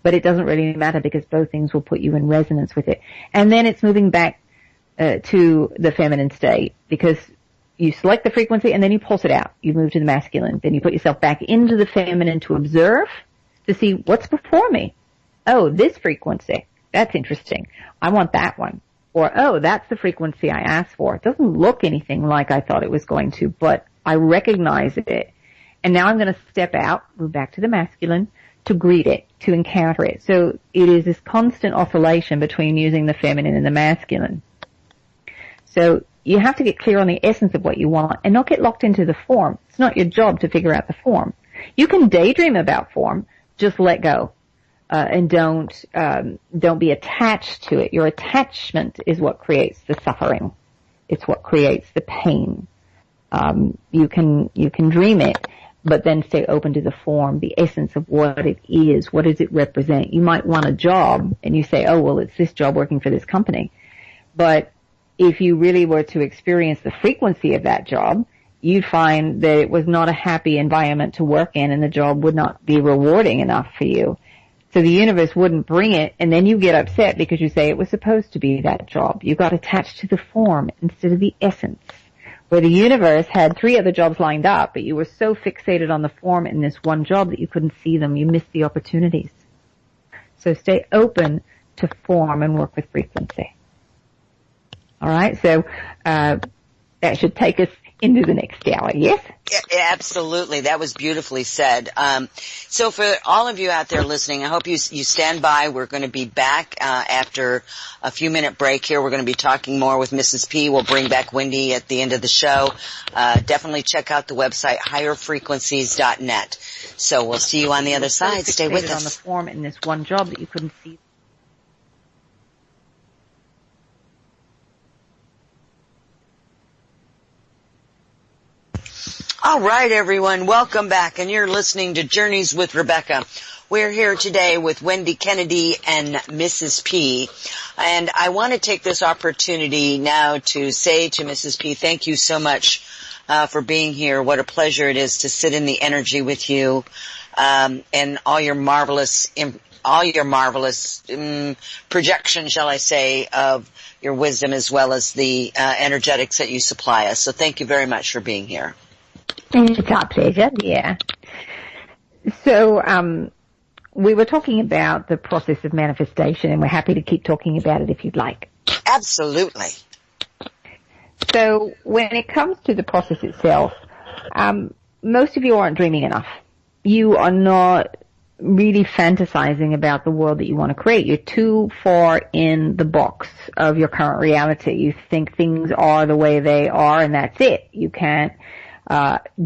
But it doesn't really matter because both things will put you in resonance with it. And then it's moving back to the feminine state because you select the frequency and then you pulse it out. You move to the masculine. Then you put yourself back into the feminine to observe, to see what's before me. Oh, this frequency. That's interesting. I want that one. Or, oh, that's the frequency I asked for. It doesn't look anything like I thought it was going to, but I recognize it. And now I'm going to step out, move back to the masculine, to greet it, to encounter it. So it is this constant oscillation between using the feminine and the masculine. So you have to get clear on the essence of what you want and not get locked into the form. It's not your job to figure out the form. You can daydream about form, just let go. And don't be attached to it. Your attachment is what creates the suffering. It's what creates the pain. You can dream it, but then stay open to the form, the essence of what it is. What does it represent? You might want a job and you say, oh, well, it's this job working for this company. But if you really were to experience the frequency of that job, you'd find that it was not a happy environment to work in and the job would not be rewarding enough for you. So the universe wouldn't bring it, and then you get upset because you say it was supposed to be that job. You got attached to the form instead of the essence. Where the universe had 3 other jobs lined up, but you were so fixated on the form in this one job that you couldn't see them. You missed the opportunities. So stay open to form and work with frequency. All right, so that should take us into the next hour, yes? Yeah, absolutely. That was beautifully said. So for all of you out there listening, I hope you stand by. We're going to be back after a few minute break here. We're going to be talking more with Mrs. P. We'll bring back Wendy at the end of the show. Definitely check out the website, higherfrequencies.net. So we'll see you on the other side. Stay with us. On the form in this one job that you couldn't see. All right, everyone. Welcome back. And you're listening to Journeys with Rebecca. We're here today with Wendy Kennedy and Mrs. P. And I want to take this opportunity now to say to Mrs. P, thank you so much for being here. What a pleasure it is to sit in the energy with you, and all your marvelous projection, shall I say, of your wisdom as well as the energetics that you supply us. So thank you very much for being here. It's our pleasure, yeah. So, we were talking about the process of manifestation, and we're happy to keep talking about it if you'd like. Absolutely. So, when it comes to the process itself, most of you aren't dreaming enough. You are not really fantasizing about the world that you want to create. You're too far in the box of your current reality. You think things are the way they are, and that's it. You can't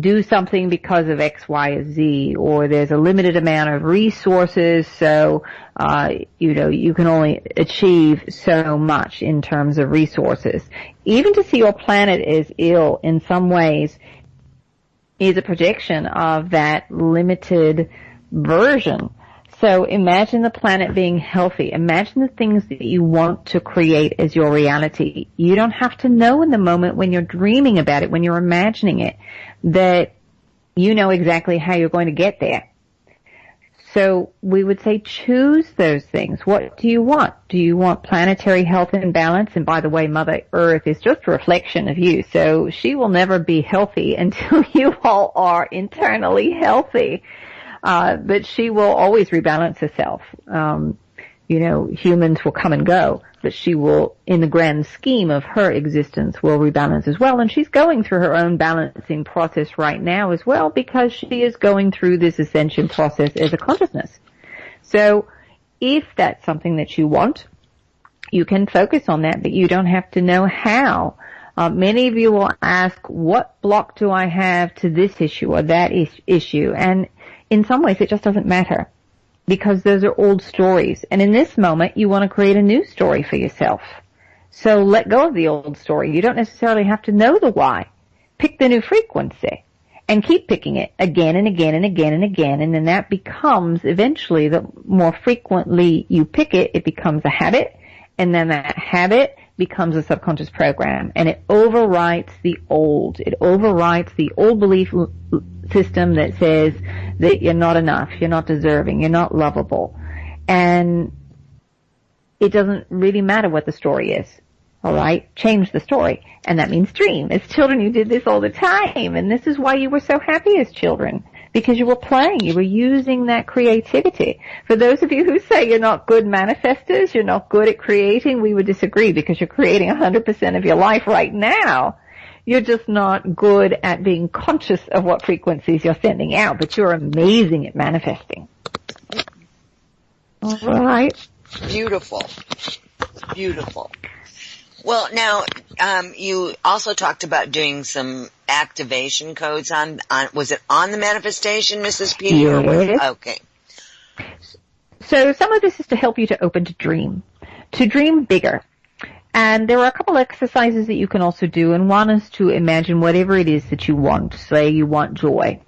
do something because of X, Y, or Z, or there's a limited amount of resources, so, you can only achieve so much in terms of resources. Even to see your planet as ill in some ways is a projection of that limited version. So imagine the planet being healthy. Imagine the things that you want to create as your reality. You don't have to know in the moment when you're dreaming about it, when you're imagining it, that you know exactly how you're going to get there. So we would say choose those things. What do you want? Do you want planetary health and balance? And by the way, Mother Earth is just a reflection of you. So she will never be healthy until you all are internally healthy. But she will always rebalance herself. Humans will come and go, but she will, in the grand scheme of her existence, will rebalance as well. And she's going through her own balancing process right now as well, because she is going through this ascension process as a consciousness. So if that's something that you want, you can focus on that, but you don't have to know how. Many of you will ask, what block do I have to this issue or that issue? And in some ways, it just doesn't matter, because those are old stories. And in this moment, you want to create a new story for yourself. So let go of the old story. You don't necessarily have to know the why. Pick the new frequency and keep picking it again and again and again and again. And then that becomes, eventually, the more frequently you pick it, it becomes a habit. And then that habit becomes a subconscious program. And it overwrites the old. It overwrites the old belief system that says that you're not enough, you're not deserving, you're not lovable. And it doesn't really matter what the story is. All right? Change the story. And that means dream. As children, you did this all the time. And this is why you were so happy as children. Because you were playing. You were using that creativity. For those of you who say you're not good manifestors, you're not good at creating, we would disagree, because you're creating 100% of your life right now. You're just not good at being conscious of what frequencies you're sending out, but you're amazing at manifesting. All right. Beautiful. Beautiful. Well, now, you also talked about doing some activation codes on was it on the manifestation, Mrs. P? Yes. Okay. So some of this is to help you to open to dream bigger. And there are a couple exercises that you can also do, and one is to imagine whatever it is that you want. Say you want joy.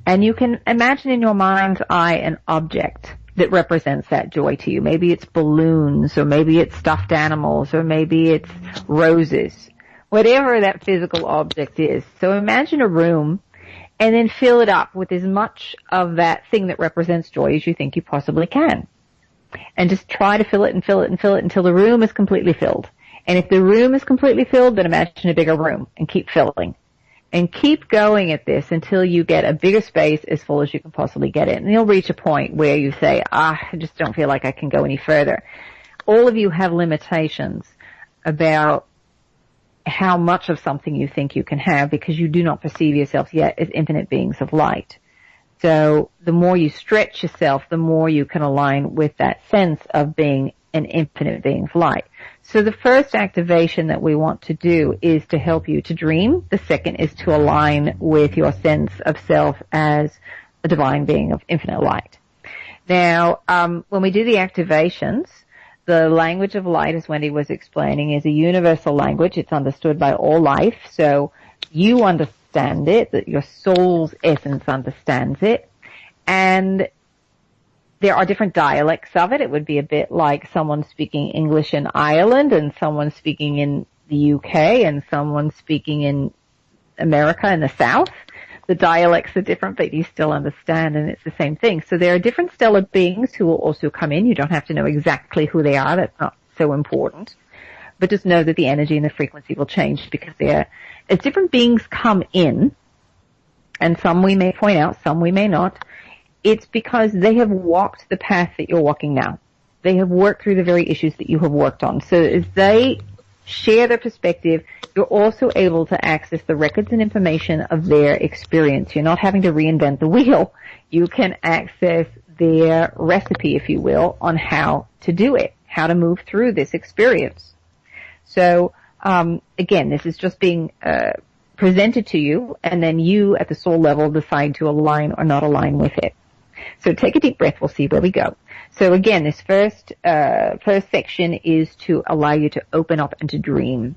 And you can imagine in your mind's eye an object that represents that joy to you. Maybe it's balloons, or maybe it's stuffed animals, or maybe it's roses. Whatever that physical object is. So imagine a room, and then fill it up with as much of that thing that represents joy as you think you possibly can. And just try to fill it and fill it and fill it until the room is completely filled. And if the room is completely filled, then imagine a bigger room and keep filling. And keep going at this until you get a bigger space as full as you can possibly get it. And you'll reach a point where you say, I just don't feel like I can go any further. All of you have limitations about how much of something you think you can have, because you do not perceive yourself yet as infinite beings of light. So the more you stretch yourself, the more you can align with that sense of being an infinite being of light. So the first activation that we want to do is to help you to dream. The second is to align with your sense of self as a divine being of infinite light. Now, when we do the activations, the language of light, as Wendy was explaining, is a universal language. It's understood by all life. So you understand it, that your soul's essence understands it. And there are different dialects of it. It would be a bit like someone speaking English in Ireland and someone speaking in the UK and someone speaking in America in the South. The dialects are different, but you still understand, and it's the same thing. So there are different stellar beings who will also come in. You don't have to know exactly who they are. That's not so important. But just know that the energy and the frequency will change because as different beings come in, and some we may point out, some we may not, it's because they have walked the path that you're walking now. They have worked through the very issues that you have worked on. So as they share their perspective, you're also able to access the records and information of their experience. You're not having to reinvent the wheel. You can access their recipe, if you will, on how to do it, how to move through this experience. So, again, this is just being presented to you, and then you at the soul level decide to align or not align with it. So take a deep breath. We'll see where we go. So again, this first section is to allow you to open up and to dream.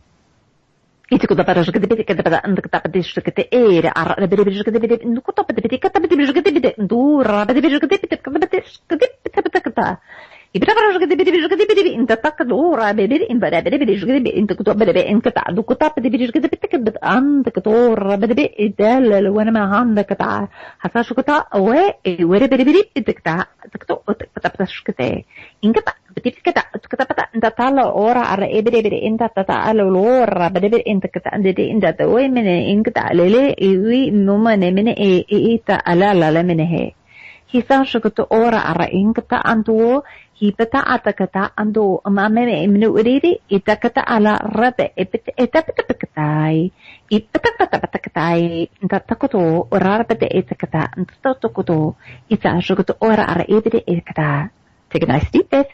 Hisashukata ora ara inkata anduo, hipata atakata ando amame imnuuriri, itakata ala rabe, epitapitakatai, ipatapatapatakatai, intatakoto, orarabade etakata, intatokoto, itashukata ora ara ebide ekata. Take a nice deep breath.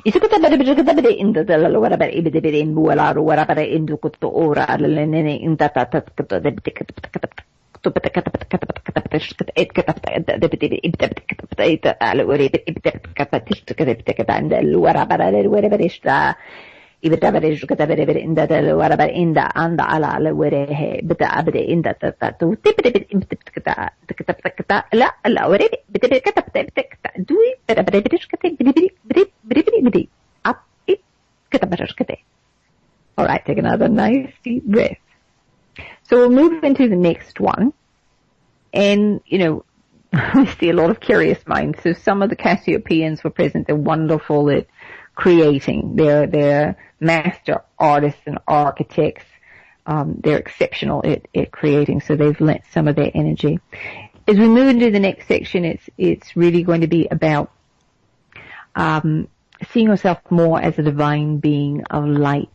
Isukata bade in the lower about ebide in buala, or whatever into koto ora, lenene, in that all right, take another nice deep breath. So we'll move into the next one. And, you know, I see a lot of curious minds. So some of the Cassiopeians were present. They're wonderful at creating. They're master artists and architects. They're exceptional at creating. So they've lent some of their energy. As we move into the next section, it's really going to be about, seeing yourself more as a divine being of light,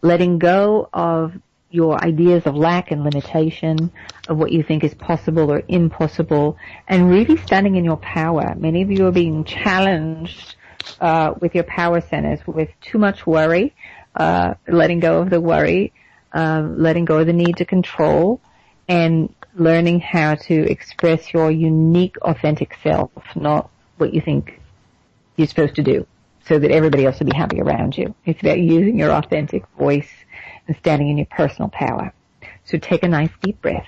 letting go of your ideas of lack and limitation, of what you think is possible or impossible, and really standing in your power. Many of you are being challenged with your power centers, with too much worry, letting go of the worry, letting go of the need to control, and learning how to express your unique, authentic self, not what you think you're supposed to do, so that everybody else will be happy around you. It's about using your authentic voice and standing in your personal power. So take a nice deep breath.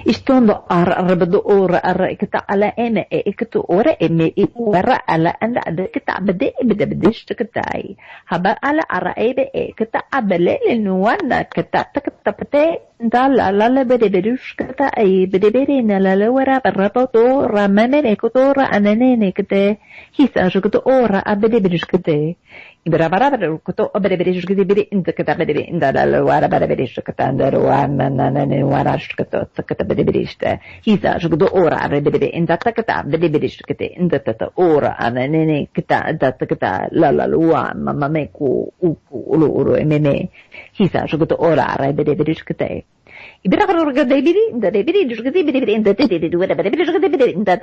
Istondo arabado ora arakata ala eme ekatu ora eme ora ala anda adakata bade bedebedishtakai haba ala araebe ekata abele nuana kata takatapate dalla la bedebedushkata ay bedebere nala wara rapato ramane ekotora anene kete hisa jukuto ora abedebedushkate Ibrabara koto obedebedushkate bide indakata bedebe indala wara bedebedushkata andaro anane wara shkato takata bedebedishta hisa jukuto ora bedebe indatakata bedebedishkate indatata ora anene kita datakata la luwa mamame ku uku ulu ememe hisa jukuto ora bedebedishkate Ibrahim Gadebidi, the Debidi, in the Teddy, whatever in that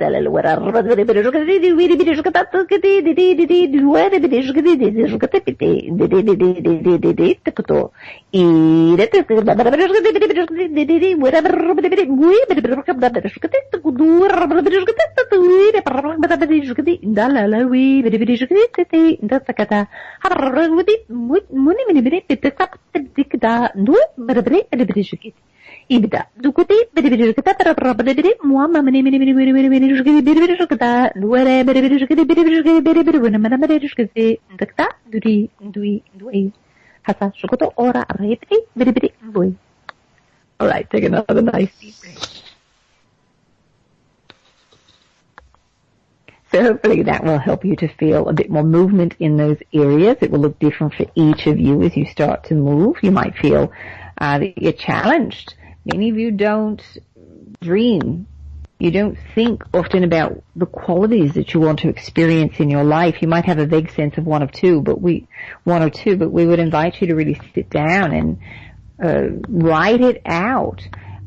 where ibda dukuti bidi kita bidi mua mama ni bidi kita duere bidi ndakta dui hasa shukuto ora reti bidi boy. All right, take another nice deep breath. So hopefully that will help you to feel a bit more movement in those areas. It will look different for each of you as you start to move. You might feel that you're challenged. Many of you don't dream. You don't think often about the qualities that you want to experience in your life. You might have a vague sense of one or two, but we would invite you to really sit down and write it out.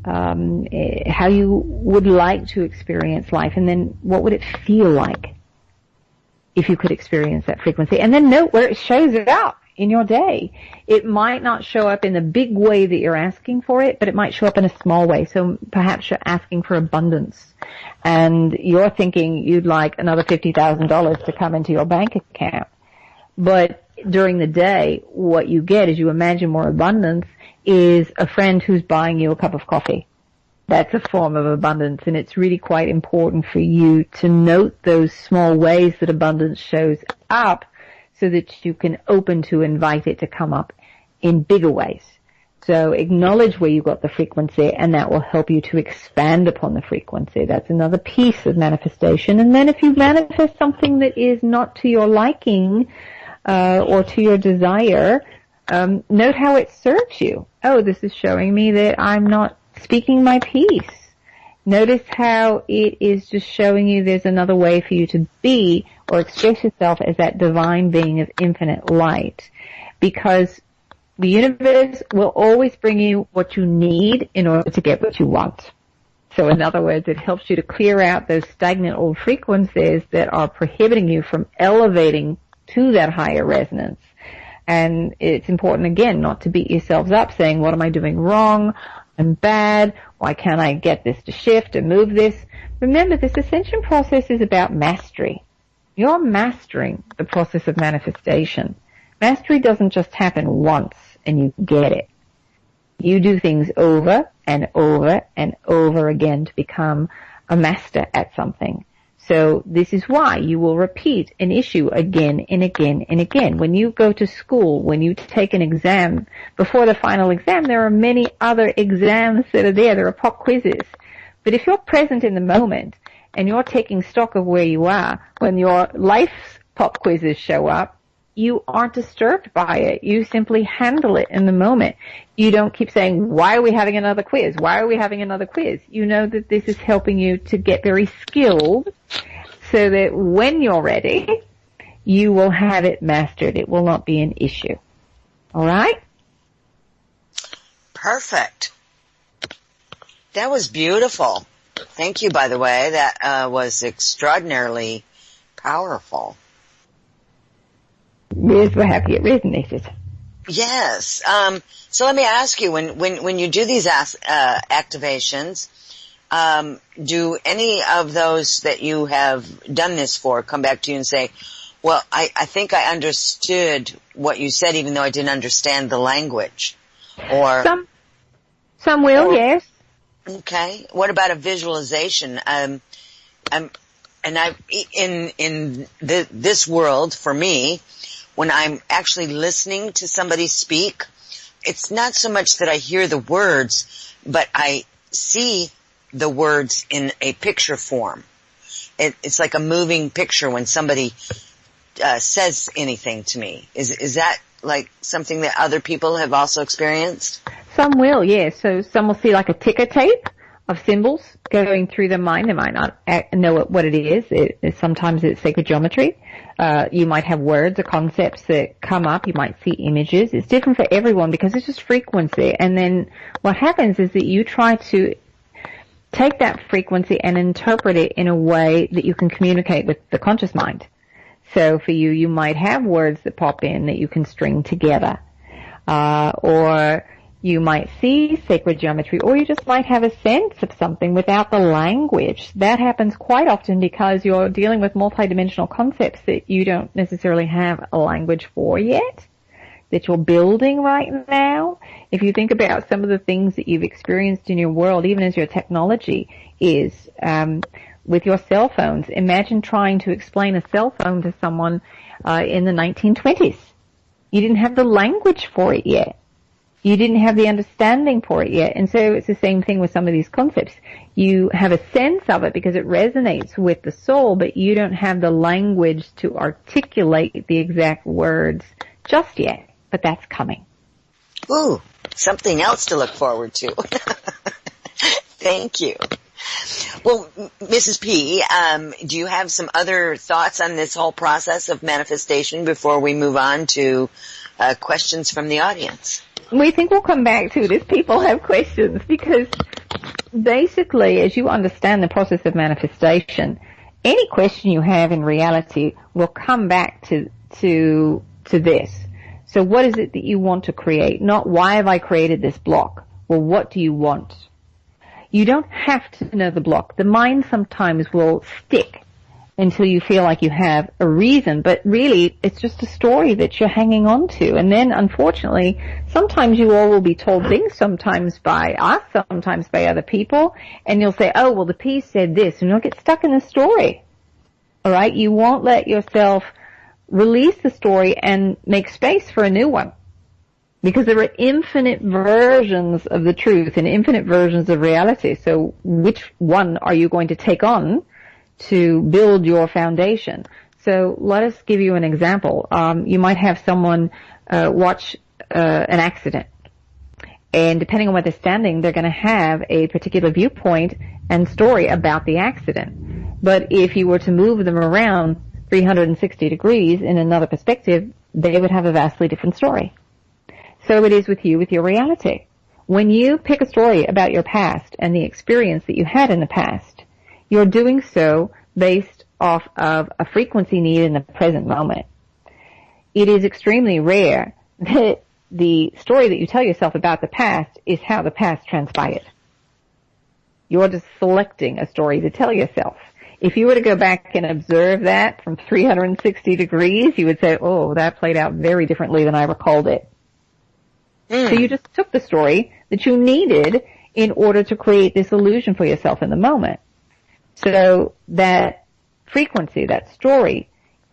How you would like to experience life, and then what would it feel like if you could experience that frequency, and then note where it shows up in your day. It might not show up in the big way that you're asking for it, but it might show up in a small way. So perhaps you're asking for abundance, and you're thinking you'd like another $50,000 to come into your bank account. But during the day, what you get as you imagine more abundance is a friend who's buying you a cup of coffee. That's a form of abundance, and it's really quite important for you to note those small ways that abundance shows up so that you can open to invite it to come up in bigger ways. So acknowledge where you got the frequency, and that will help you to expand upon the frequency. That's another piece of manifestation. And then if you manifest something that is not to your liking or to your desire, note how it serves you. Oh, this is showing me that I'm not speaking my piece. Notice how it is just showing you there's another way for you to be or express yourself as that divine being of infinite light. Because the universe will always bring you what you need in order to get what you want. So in other words, it helps you to clear out those stagnant old frequencies that are prohibiting you from elevating to that higher resonance. And it's important, again, not to beat yourselves up saying, what am I doing wrong? I'm bad. Why can't I get this to shift and move this? Remember, this ascension process is about mastery. You're mastering the process of manifestation. Mastery doesn't just happen once and you get it. You do things over and over and over again to become a master at something. So this is why you will repeat an issue again and again and again. When you go to school, when you take an exam, before the final exam, there are many other exams that are there. There are pop quizzes. But if you're present in the moment and you're taking stock of where you are, when your life's pop quizzes show up, you aren't disturbed by it. You simply handle it in the moment. You don't keep saying, why are we having another quiz? Why are we having another quiz? You know that this is helping you to get very skilled so that when you're ready, you will have it mastered. It will not be an issue. All right? Perfect. That was beautiful. Thank you, by the way. That was extraordinarily powerful. Yes, we're happy it resonated. Yes. So let me ask you, when you do these activations, do any of those that you have done this for come back to you and say, well, I think I understood what you said even though I didn't understand the language? Or some will, yes. Okay. What about a visualization? In this world, for me, when I'm actually listening to somebody speak, it's not so much that I hear the words, but I see the words in a picture form. It's like a moving picture when somebody says anything to me. Is that like something that other people have also experienced? Some will, yes. So some will see like a ticker tape of symbols going through their mind. They might not know what it is. Sometimes it's sacred geometry. You might have words or concepts that come up. You might see images. It's different for everyone because it's just frequency. And then what happens is that you try to take that frequency and interpret it in a way that you can communicate with the conscious mind. So for you, you might have words that pop in that you can string together. Or you might see sacred geometry, or you just might have a sense of something without the language. That happens quite often because you're dealing with multidimensional concepts that you don't necessarily have a language for yet. that you're building right now. If you think about some of the things that you've experienced in your world, even as your technology is, with your cell phones, imagine trying to explain a cell phone to someone in the 1920s. You didn't have the language for it yet. You didn't have the understanding for it yet. And so it's the same thing with some of these concepts. You have a sense of it because it resonates with the soul, but you don't have the language to articulate the exact words just yet. But that's coming. Ooh, something else to look forward to. Thank you. Well, Mrs. P, do you have some other thoughts on this whole process of manifestation before we move on to questions from the audience? We think we'll come back to it if people have questions, because basically, as you understand the process of manifestation, any question you have in reality will come back to this. So what is it that you want to create? Not why have I created this block? Well, what do you want? You don't have to know the block. The mind sometimes will stick until you feel like you have a reason, but really it's just a story that you're hanging on to. And then unfortunately, sometimes you all will be told things, sometimes by us, sometimes by other people, and you'll say, oh, well, the piece said this, and you'll get stuck in the story. All right? You won't let yourself release the story and make space for a new one. Because there are infinite versions of the truth and infinite versions of reality. So which one are you going to take on to build your foundation? So let us give you an example. You might have someone watch an accident. And depending on where they're standing, they're going to have a particular viewpoint and story about the accident. But if you were to move them around 360 degrees in another perspective, they would have a vastly different story. So it is with you, with your reality. When you pick a story about your past and the experience that you had in the past, you're doing so based off of a frequency need in the present moment. It is extremely rare that the story that you tell yourself about the past is how the past transpired. You're just selecting a story to tell yourself. If you were to go back and observe that from 360 degrees, you would say, oh, that played out very differently than I recalled it. So you just took the story that you needed in order to create this illusion for yourself in the moment. So that frequency, that story,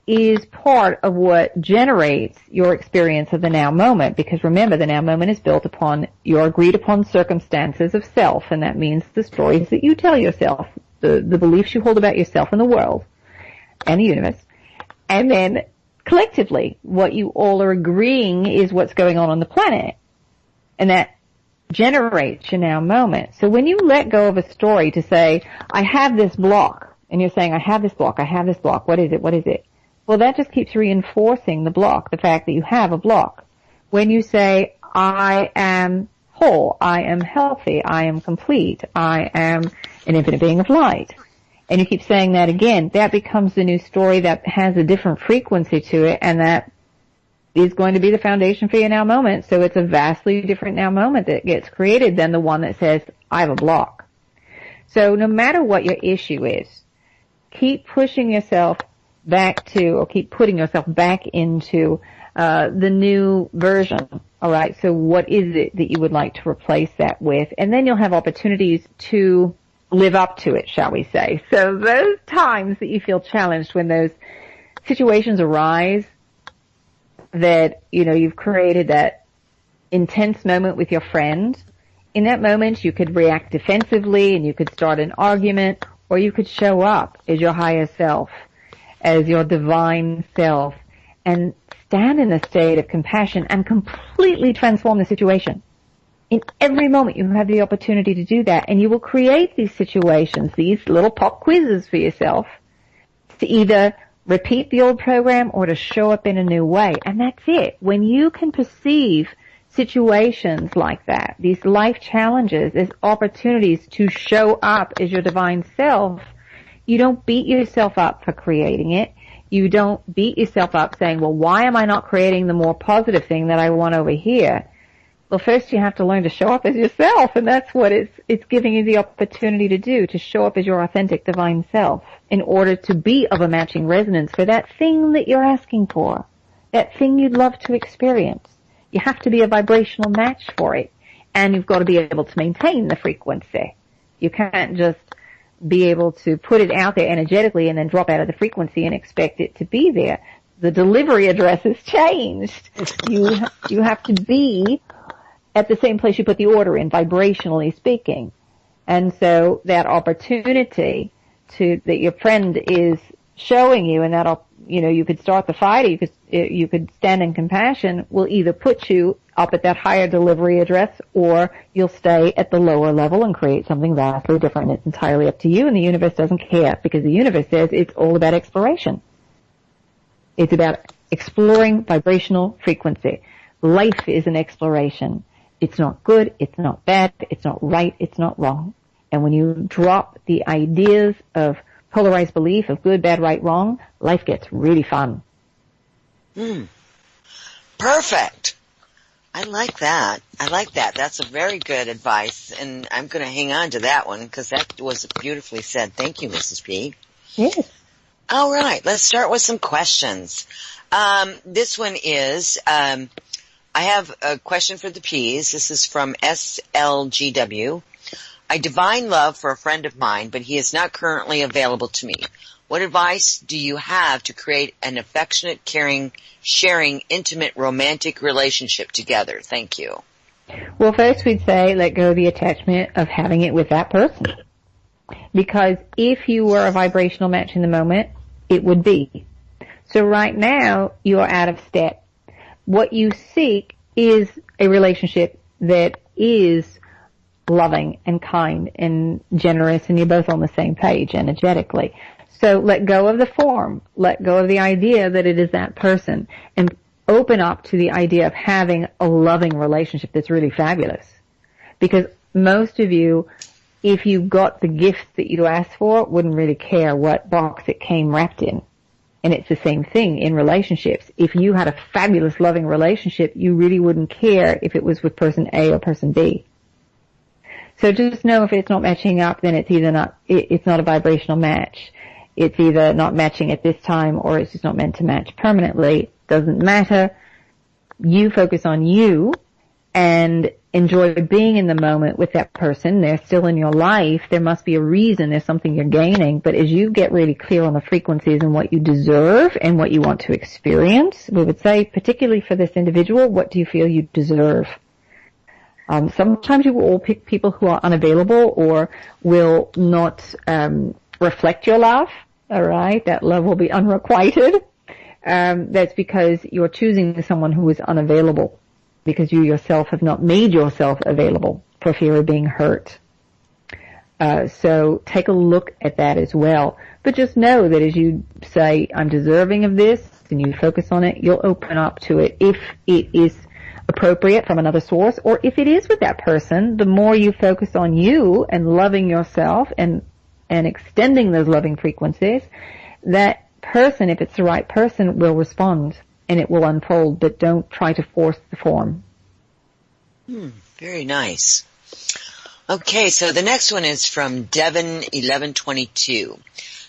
is part of what generates your experience of the now moment, because remember, the now moment is built upon your agreed upon circumstances of self, and that means the stories that you tell yourself, the beliefs you hold about yourself and the world and the universe. And then collectively, what you all are agreeing is what's going on the planet. And that generates your now moment. So when you let go of a story to say, I have this block, and you're saying, I have this block, what is it, what is it? Well, that just keeps reinforcing the block, the fact that you have a block. When you say, I am whole, I am healthy, I am complete, I am an infinite being of light, and you keep saying that again, that becomes the new story that has a different frequency to it, and that is going to be the foundation for your now moment. So it's a vastly different now moment that gets created than the one that says, I have a block. So no matter what your issue is, keep pushing yourself back to, or keep putting yourself back into the new version. All right. So what is it that you would like to replace that with? And then you'll have opportunities to live up to it, shall we say. So those times that you feel challenged, when those situations arise, that, you know, you've created that intense moment with your friend. In that moment, you could react defensively and you could start an argument, or you could show up as your higher self, as your divine self, and stand in a state of compassion and completely transform the situation. In every moment, you have the opportunity to do that, and you will create these situations, these little pop quizzes for yourself, to either repeat the old program or to show up in a new way. And that's it. When you can perceive situations like that, these life challenges, as opportunities to show up as your divine self, you don't beat yourself up for creating it. You don't beat yourself up saying, well, why am I not creating the more positive thing that I want over here? Well, first you have to learn to show up as yourself, and that's what it's giving you the opportunity to do, to show up as your authentic divine self in order to be of a matching resonance for that thing that you're asking for, that thing you'd love to experience. You have to be a vibrational match for it. And you've got to be able to maintain the frequency. You can't just be able to put it out there energetically and then drop out of the frequency and expect it to be there. The delivery address has changed. You have to be at the same place you put the order in, vibrationally speaking. And so that opportunity that your friend is showing you, and that, you could start the fight, or you could stand in compassion, will either put you up at that higher delivery address, or you'll stay at the lower level and create something vastly different. It's entirely up to you, and the universe doesn't care, because the universe says it's all about exploration. It's about exploring vibrational frequency. Life is an exploration. It's not good, it's not bad, it's not right, it's not wrong. And when you drop the ideas of polarized belief of good, bad, right, wrong, life gets really fun. Perfect. I like that. That's a very good advice, and I'm going to hang on to that one because that was beautifully said. Thank you, Mrs. P. Yes. All right, let's start with some questions. This one is, I have a question for the P's. This is from SLGW. I divine love for a friend of mine, but he is not currently available to me. What advice do you have to create an affectionate, caring, sharing, intimate, romantic relationship together? Thank you. Well, first we'd say let go of the attachment of having it with that person. Because if you were a vibrational match in the moment, it would be. So right now, you are out of step. What you seek is a relationship that is loving and kind and generous, and you're both on the same page energetically. So let go of the form. Let go of the idea that it is that person, and open up to the idea of having a loving relationship that's really fabulous. Because most of you, if you got the gifts that you asked for, wouldn't really care what box it came wrapped in. And it's the same thing in relationships. If you had a fabulous loving relationship, you really wouldn't care if it was with person A or person B. So just know if it's not matching up, then it's not a vibrational match. It's either not matching at this time, or it's just not meant to match permanently. Doesn't matter. You focus on you and enjoy being in the moment with that person. They're still in your life. There must be a reason. There's something you're gaining. But as you get really clear on the frequencies and what you deserve and what you want to experience, we would say, particularly for this individual, what do you feel you deserve? Sometimes you will all pick people who are unavailable or will not reflect your love. All right, that love will be unrequited. That's because you're choosing someone who is unavailable, because you yourself have not made yourself available for fear of being hurt. So take a look at that as well. But just know that as you say, I'm deserving of this, and you focus on it, you'll open up to it if it is appropriate from another source, or if it is with that person. The more you focus on you and loving yourself and extending those loving frequencies, that person, if it's the right person, will respond and it will unfold, but don't try to force the form. Very nice. Okay, so the next one is from Devin1122.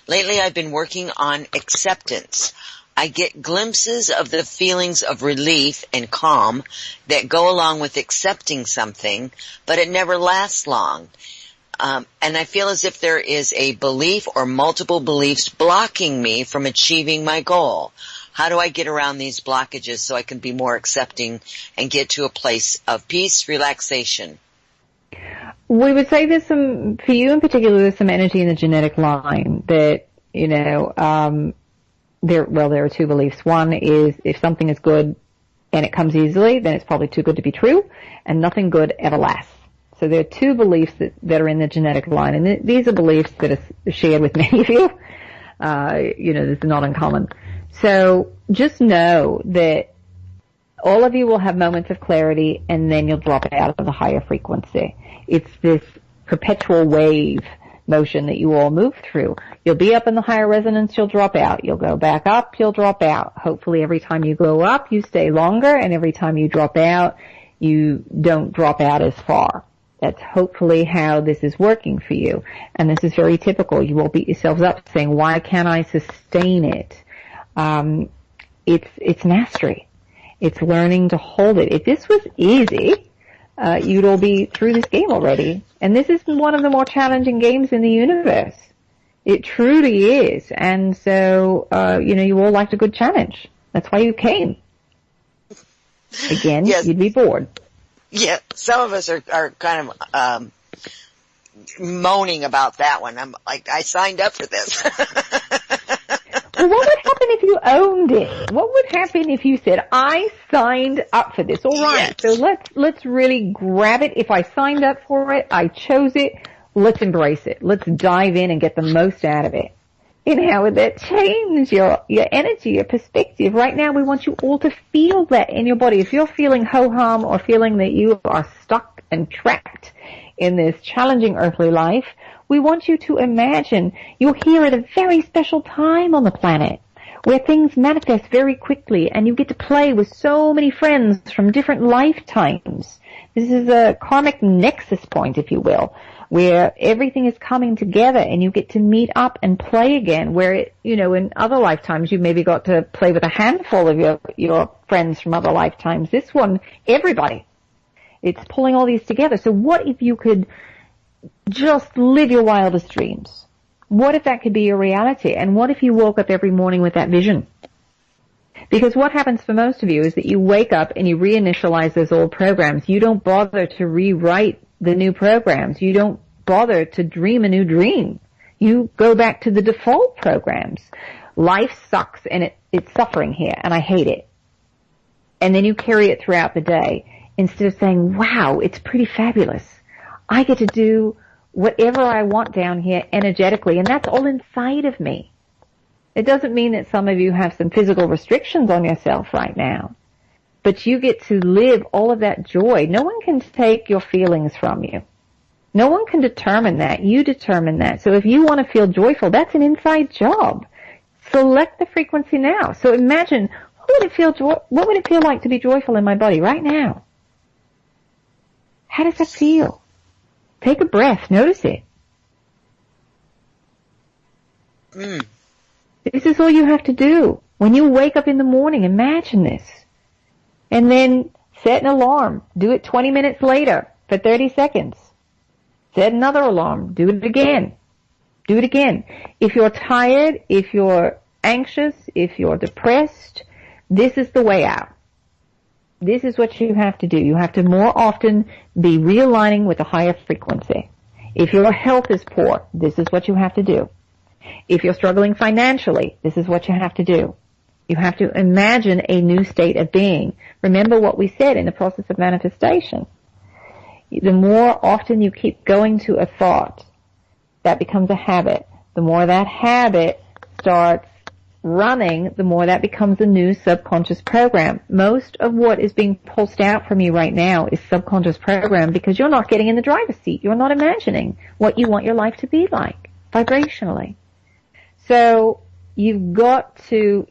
Lately I've been working on acceptance. I get glimpses of the feelings of relief and calm that go along with accepting something, but it never lasts long. And I feel as if there is a belief or multiple beliefs blocking me from achieving my goal. How do I get around these blockages so I can be more accepting and get to a place of peace, relaxation? We would say there's some, for you in particular, there's some energy in the genetic line that, there are two beliefs. One is if something is good and it comes easily, then it's probably too good to be true, and nothing good ever lasts. So there are two beliefs that are in the genetic line, and these are beliefs that are shared with many of you. This is not uncommon. So just know that all of you will have moments of clarity, and then you'll drop out of the higher frequency. It's this perpetual wave motion that you all move through. You'll be up in the higher resonance, you'll drop out. You'll go back up, you'll drop out. Hopefully every time you go up, you stay longer, and every time you drop out, you don't drop out as far. That's hopefully how this is working for you. And this is very typical. You will beat yourselves up saying, why can't I sustain it? It's mastery. It's learning to hold it. If this was easy, you'd all be through this game already. And this is one of the more challenging games in the universe. It truly is. And so, you all liked a good challenge. That's why you came. Again, yes. You'd be bored. Yeah, some of us are kind of moaning about that one. I'm like, I signed up for this. Well, what would happen if you owned it? What would happen if you said, I signed up for this? All right, yes. So let's really grab it. If I signed up for it, I chose it, let's embrace it. Let's dive in and get the most out of it. And how would that change your energy, your perspective? Right now, we want you all to feel that in your body. If you're feeling ho-hum or feeling that you are stuck and trapped in this challenging earthly life, we want you to imagine you're here at a very special time on the planet where things manifest very quickly and you get to play with so many friends from different lifetimes. This is a karmic nexus point, if you will, where everything is coming together and you get to meet up and play again, where, in other lifetimes you maybe got to play with a handful of your friends from other lifetimes. This one, everybody. It's pulling all these together. So what if you could just live your wildest dreams? What if that could be your reality? And what if you woke up every morning with that vision? Because what happens for most of you is that you wake up and you reinitialize those old programs. You don't bother to rewrite the new programs. You don't bother to dream a new dream. You go back to the default programs. Life sucks and it's suffering here and I hate it. And then you carry it throughout the day instead of saying, wow, it's pretty fabulous. I get to do whatever I want down here energetically, and that's all inside of me. It doesn't mean that some of you have some physical restrictions on yourself right now, but you get to live all of that joy. No one can take your feelings from you. No one can determine that. You determine that. So if you want to feel joyful, that's an inside job. Select the frequency now. So imagine, what would it feel like to be joyful in my body right now? How does that feel? Take a breath. Notice it. This is all you have to do. When you wake up in the morning, imagine this. And then set an alarm. Do it 20 minutes later for 30 seconds. Set another alarm. Do it again. Do it again. If you're tired, if you're anxious, if you're depressed, this is the way out. This is what you have to do. You have to more often be realigning with a higher frequency. If your health is poor, this is what you have to do. If you're struggling financially, this is what you have to do. You have to imagine a new state of being. Remember what we said in the process of manifestation. The more often you keep going to a thought, that becomes a habit. The more that habit starts running, the more that becomes a new subconscious program. Most of what is being pulsed out from you right now is subconscious program because you're not getting in the driver's seat. You're not imagining what you want your life to be like vibrationally. So you've got to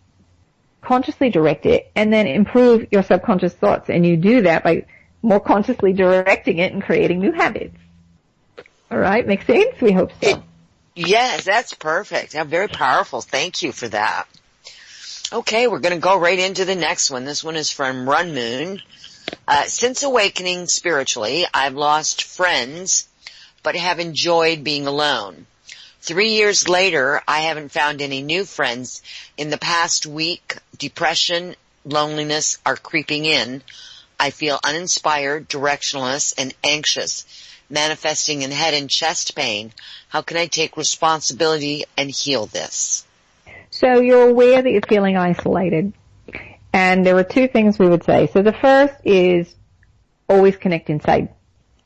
consciously direct it and then improve your subconscious thoughts. And you do that by more consciously directing it and creating new habits. All right. Makes sense? We hope so. Yes, that's perfect. Very powerful. Thank you for that. Okay, we're going to go right into the next one. This one is from Run Moon. Since awakening spiritually, I've lost friends, but have enjoyed being alone. 3 years later, I haven't found any new friends. In the past week, depression, loneliness are creeping in. I feel uninspired, directionless, and anxious, manifesting in head and chest pain. How can I take responsibility and heal this? So you're aware that you're feeling isolated. And there are two things we would say. So the first is always connect inside.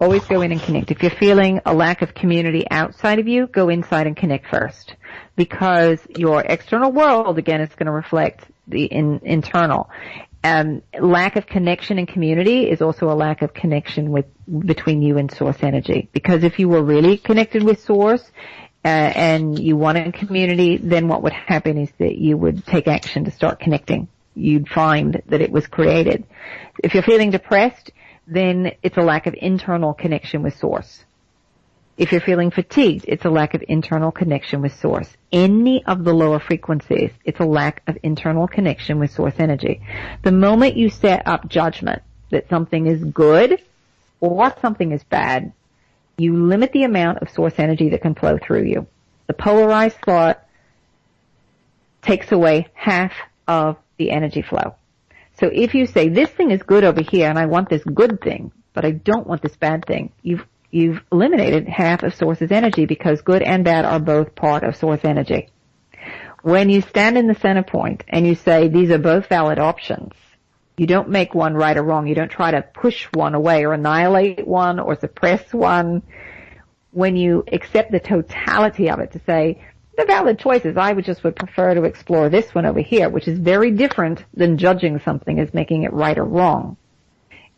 Always go in and connect. If you're feeling a lack of community outside of you, go inside and connect first. Because your external world, again, is going to reflect the internal. Lack of connection and community is also a lack of connection between you and source energy. Because if you were really connected with source, and you wanted community, then what would happen is that you would take action to start connecting. You'd find that it was created. If you're feeling depressed, then it's a lack of internal connection with source. If you're feeling fatigued, it's a lack of internal connection with source. Any of the lower frequencies, it's a lack of internal connection with source energy. The moment you set up judgment that something is good or something is bad, you limit the amount of source energy that can flow through you. The polarized thought takes away half of the energy flow. So if you say, this thing is good over here and I want this good thing, but I don't want this bad thing, you've eliminated half of source's energy, because good and bad are both part of source energy. When you stand in the center point and you say these are both valid options, you don't make one right or wrong. You don't try to push one away or annihilate one or suppress one. When you accept the totality of it, to say they're valid choices, I would prefer to explore this one over here, which is very different than judging something as making it right or wrong.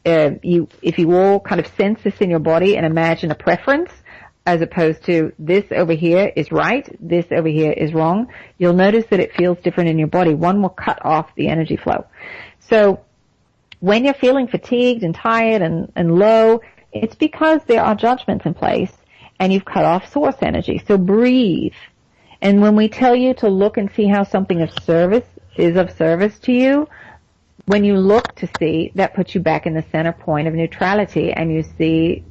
If you all kind of sense this in your body and imagine a preference, as opposed to this over here is right, this over here is wrong, you'll notice that it feels different in your body. One will cut off the energy flow. So when you're feeling fatigued and tired and low, it's because there are judgments in place and you've cut off source energy. So breathe. And when we tell you to look and see how something of service is of service to you, when you look to see, that puts you back in the center point of neutrality, and you see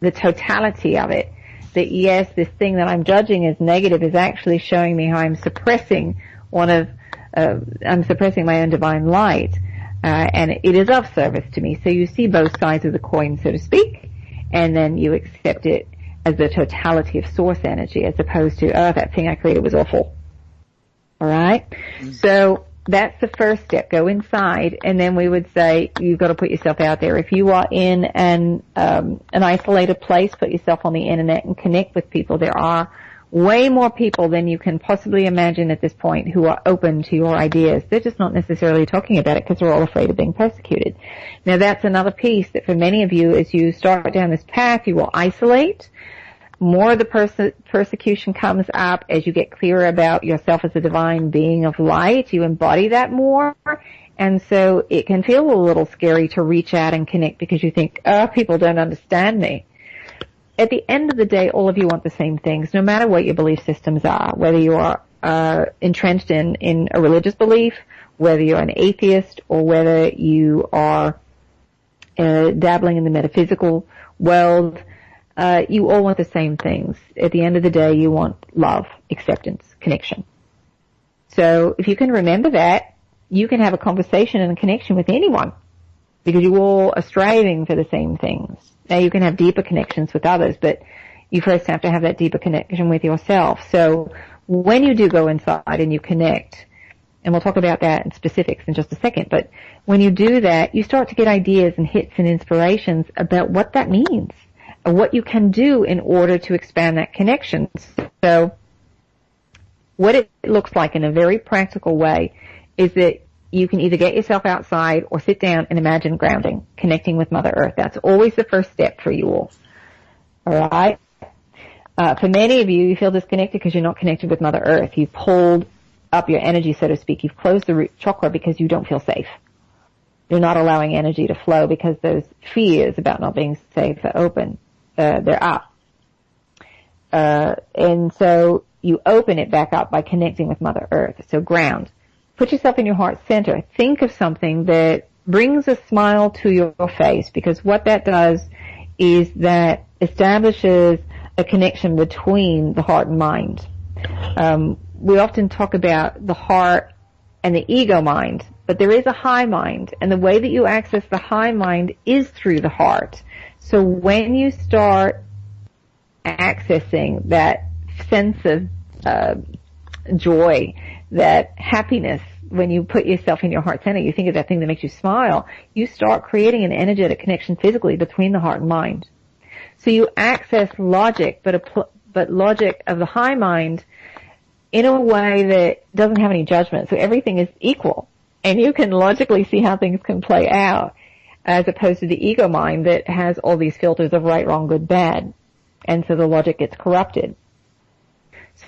the totality of it. That yes, this thing that I'm judging as negative is actually showing me how I'm suppressing I'm suppressing my own divine light, and it is of service to me. So you see both sides of the coin, so to speak, and then you accept it as the totality of source energy, as opposed to, oh, that thing I created was awful. All right? Mm-hmm. So that's the first step. Go inside, and then we would say you've got to put yourself out there. If you are in an isolated place, put yourself on the internet and connect with people. There are way more people than you can possibly imagine at this point who are open to your ideas. They're just not necessarily talking about it because they're all afraid of being persecuted. Now that's another piece that for many of you, as you start down this path, you will isolate. More of the persecution comes up as you get clearer about yourself as a divine being of light. You embody that more. And so it can feel a little scary to reach out and connect because you think, oh, people don't understand me. At the end of the day, all of you want the same things, no matter what your belief systems are, whether you are entrenched in a religious belief, whether you're an atheist, or whether you are dabbling in the metaphysical world. You all want the same things. At the end of the day, you want love, acceptance, connection. So if you can remember that, you can have a conversation and a connection with anyone, because you all are striving for the same things. Now you can have deeper connections with others, but you first have to have that deeper connection with yourself. So when you do go inside and you connect, and we'll talk about that in specifics in just a second, but when you do that, you start to get ideas and hits and inspirations about what that means, or what you can do in order to expand that connection. So what it looks like in a very practical way is that you can either get yourself outside or sit down and imagine grounding, connecting with Mother Earth. That's always the first step for you all. All right? For many of you, you feel disconnected because you're not connected with Mother Earth. You've pulled up your energy, so to speak. You've closed the root chakra because you don't feel safe. You're not allowing energy to flow because those fears about not being safe are open. They're up. And so you open it back up by connecting with Mother Earth. So ground. Put yourself in your heart center. Think of something that brings a smile to your face, because what that does is that establishes a connection between the heart and mind. We often talk about the heart and the ego mind, but there is a high mind, and the way that you access the high mind is through the heart. So when you start accessing that sense of joy, that happiness, when you put yourself in your heart center, you think of that thing that makes you smile, you start creating an energetic connection physically between the heart and mind. So you access logic, but logic of the high mind in a way that doesn't have any judgment. So everything is equal, and you can logically see how things can play out, as opposed to the ego mind that has all these filters of right, wrong, good, bad. And so the logic gets corrupted.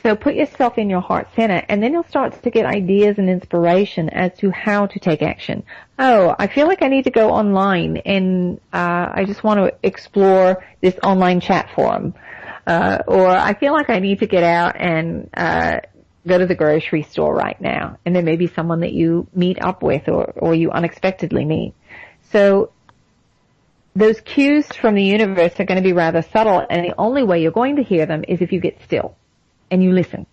So put yourself in your heart center, and then you'll start to get ideas and inspiration as to how to take action. Oh, I feel like I need to go online, and I just want to explore this online chat forum. Or I feel like I need to get out and go to the grocery store right now. And there may be someone that you meet up with or you unexpectedly meet. So those cues from the universe are going to be rather subtle, and the only way you're going to hear them is if you get still and you listen.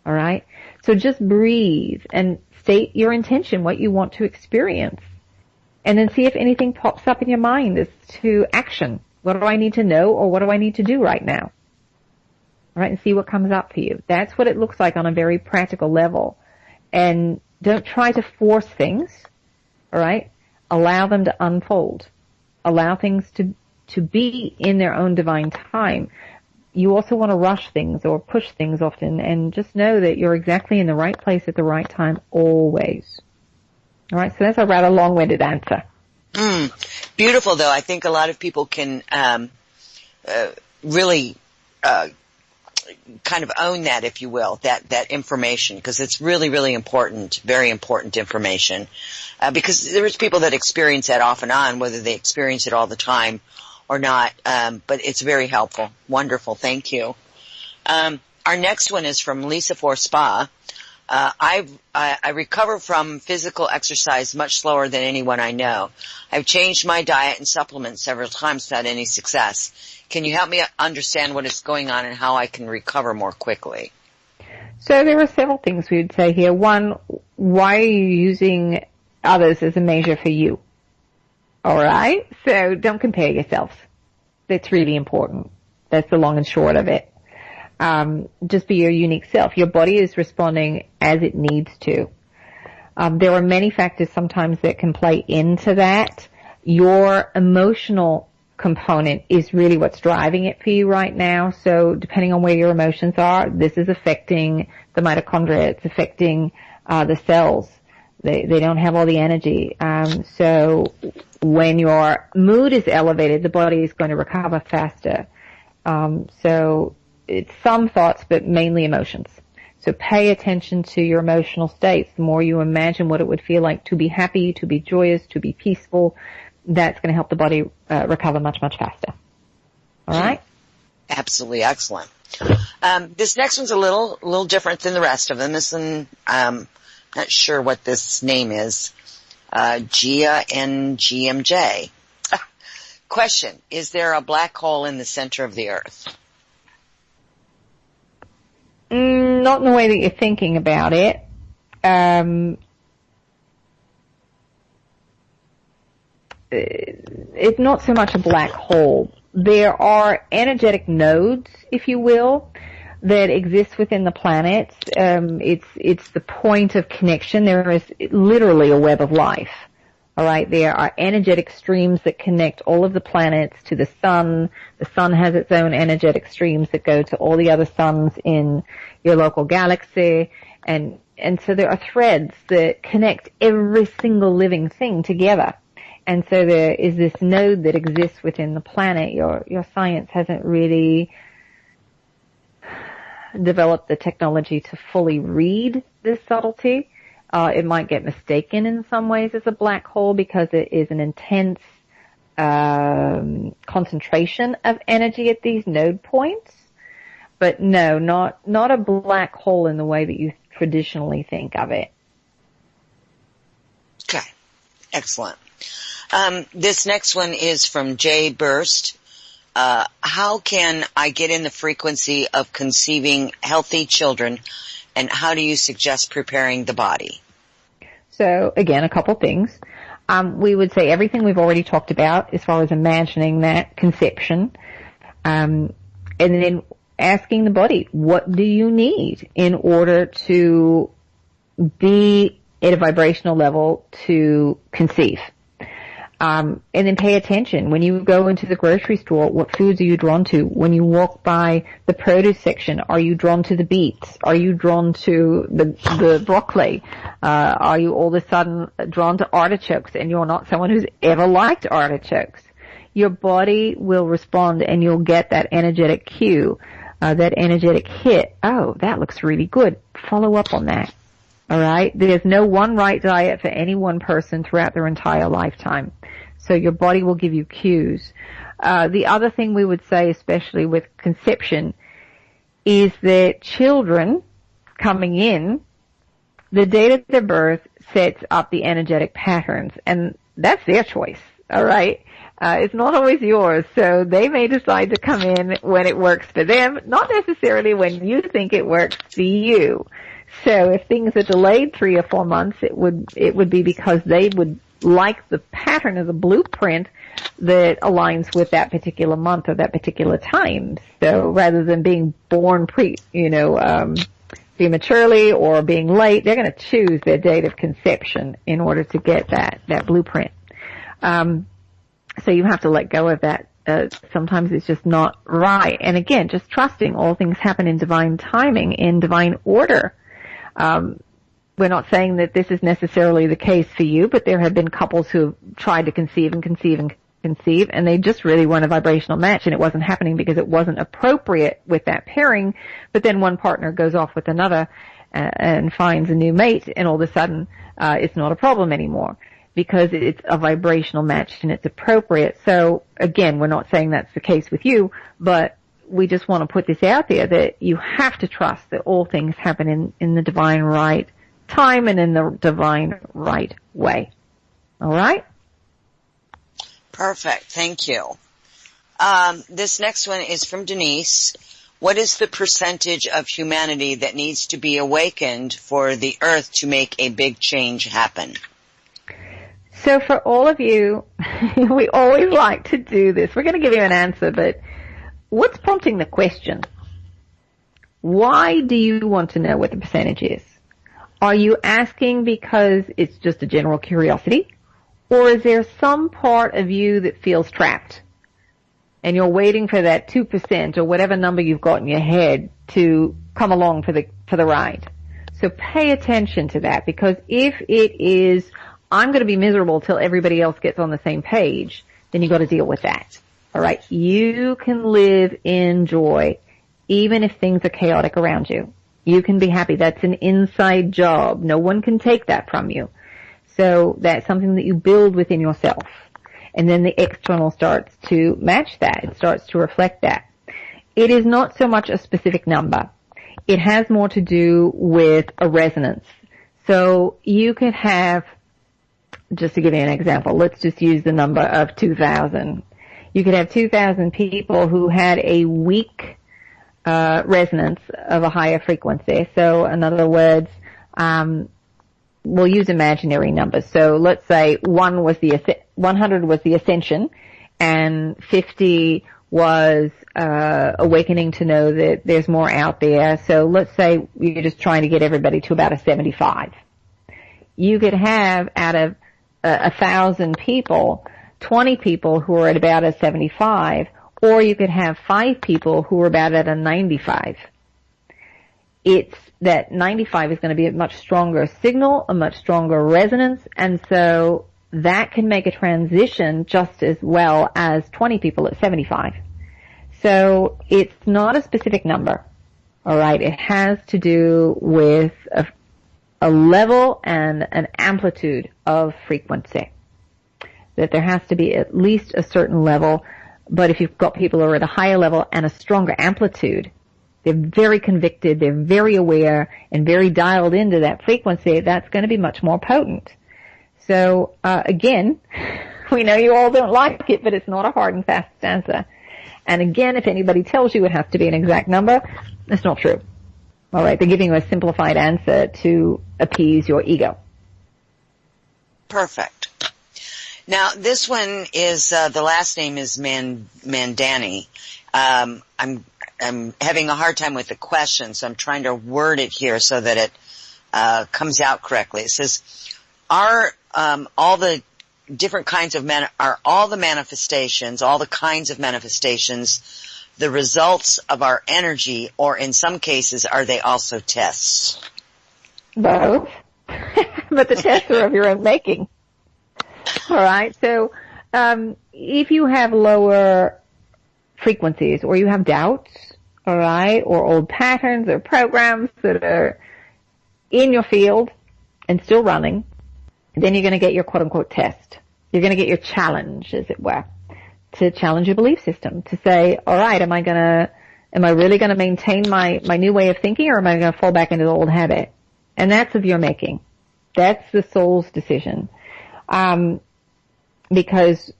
All right? So just breathe and state your intention, what you want to experience. And then see if anything pops up in your mind as to action. What do I need to know, or what do I need to do right now? All right, and see what comes up for you. That's what it looks like on a very practical level. And don't try to force things, all right? Allow them to unfold. Allow things to be in their own divine time. You also want to rush things or push things often, and just know that you're exactly in the right place at the right time always. All right, so that's a rather long-winded answer. Beautiful, though. I think a lot of people can really kind of own that, if you will, that information, because it's really, really important, very important information. Because there's people that experience that off and on, whether they experience it all the time or not. But it's very helpful. Wonderful. Thank you. Our next one is from Lisa for Spa. I recover from physical exercise much slower than anyone I know. I've changed my diet and supplements several times without any success. Can you help me understand what is going on and how I can recover more quickly? So there are several things we would say here. One, why are you using others as a measure for you? All right? So don't compare yourselves. That's really important. That's the long and short of it. Just be your unique self. Your body is responding as it needs to. There are many factors sometimes that can play into that. Your emotional component is really what's driving it for you right now. So depending on where your emotions are, this is affecting the mitochondria. It's affecting the cells. They don't have all the energy. So when your mood is elevated, the body is going to recover faster. So it's some thoughts, but mainly emotions. So pay attention to your emotional states. The more you imagine what it would feel like to be happy, to be joyous, to be peaceful, that's going to help the body recover much, much faster. All right? Absolutely excellent. This next one's a little different than the rest of them. This one, not sure what this name is. Gia and GMJ. Question, is there a black hole in the center of the Earth? Not in the way that you're thinking about it. It's not so much a black hole. There are energetic nodes, if you will, that exist within the planets. It's the point of connection. There is literally a web of life. All right, there are energetic streams that connect all of the planets to the sun. The sun has its own energetic streams that go to all the other suns in your local galaxy. And so there are threads that connect every single living thing together. And so there is this node that exists within the planet. Your science hasn't really developed the technology to fully read this subtlety. It might get mistaken in some ways as a black hole because it is an intense concentration of energy at these node points. But no, not a black hole in the way that you traditionally think of it. Okay. Excellent. This next one is from Jay Burst. How can I get in the frequency of conceiving healthy children, and how do you suggest preparing the body? So again, a couple things. We would say everything we've already talked about as far as imagining that conception, and then asking the body, what do you need in order to be at a vibrational level to conceive? And then pay attention. When you go into the grocery store, what foods are you drawn to? When you walk by the produce section, are you drawn to the beets? Are you drawn to the broccoli? Are you all of a sudden drawn to artichokes and you're not someone who's ever liked artichokes? Your body will respond and you'll get that energetic cue, that energetic hit. Oh, that looks really good. Follow up on that. All right? There's no one right diet for any one person throughout their entire lifetime. So your body will give you cues. The other thing we would say, especially with conception, is that children coming in, the date of their birth sets up the energetic patterns, and that's their choice, all right? It's not always yours, so they may decide to come in when it works for them, not necessarily when you think it works for you. So if things are delayed 3 or 4 months, it would be because they would like the pattern of the blueprint that aligns with that particular month or that particular time. So rather than being born prematurely or being late, they're going to choose their date of conception in order to get that blueprint. So you have to let go of that. Sometimes it's just not right. And again, just trusting all things happen in divine timing, in divine order. We're not saying that this is necessarily the case for you, but there have been couples who have tried to conceive, and they just really weren't a vibrational match, and it wasn't happening because it wasn't appropriate with that pairing. But then one partner goes off with another and finds a new mate, and all of a sudden it's not a problem anymore because it's a vibrational match and it's appropriate. So again, we're not saying that's the case with you, but we just want to put this out there that you have to trust that all things happen in the divine right time and in the divine right way. All right? Perfect. Thank you. This next one is from Denise. What is the percentage of humanity that needs to be awakened for the earth to make a big change happen? So for all of you, we always like to do this. We're going to give you an answer, but what's prompting the question? Why do you want to know what the percentage is? Are you asking because it's just a general curiosity? Or is there some part of you that feels trapped? And you're waiting for that 2% or whatever number you've got in your head to come along for the ride. So pay attention to that, because if it is, I'm going to be miserable till everybody else gets on the same page, then you've got to deal with that. All right? You can live in joy even if things are chaotic around you. You can be happy. That's an inside job. No one can take that from you. So that's something that you build within yourself. And then the external starts to match that. It starts to reflect that. It is not so much a specific number. It has more to do with a resonance. So you could have, just to give you an example, let's just use the number of 2,000. You could have 2,000 people who had a weak resonance of a higher frequency. So in other words, we'll use imaginary numbers. So let's say 100 was the ascension, and 50 was awakening to know that there's more out there. So let's say you're just trying to get everybody to about a 75. You could have out of 1,000 people, 20 people who are at about a 75, or you could have 5 people who are about at a 95. It's that 95 is going to be a much stronger signal, a much stronger resonance, and so that can make a transition just as well as 20 people at 75. So it's not a specific number, all right? It has to do with a level and an amplitude of frequency. That there has to be at least a certain level, but if you've got people who are at a higher level and a stronger amplitude, they're very convicted, they're very aware, and very dialed into that frequency, that's going to be much more potent. So, again, we know you all don't like it, but it's not a hard and fast answer. And again, if anybody tells you it has to be an exact number, that's not true. All right, they're giving you a simplified answer to appease your ego. Perfect. Now, this one is, the last name is Mandani. I'm having a hard time with the question, so I'm trying to word it here so that it comes out correctly. It says, are all the different kinds of are all the manifestations, all the kinds of manifestations, the results of our energy, or in some cases, are they also tests? Both. But the tests are of your own making. All right. So, if you have lower frequencies, or you have doubts, all right, or old patterns or programs that are in your field and still running, then you're going to get your quote-unquote test. You're going to get your challenge, as it were. to challenge your belief system, to say, all right, am I really going to maintain my new way of thinking, or am I going to fall back into the old habit? And that's of your making. That's the soul's decision. Because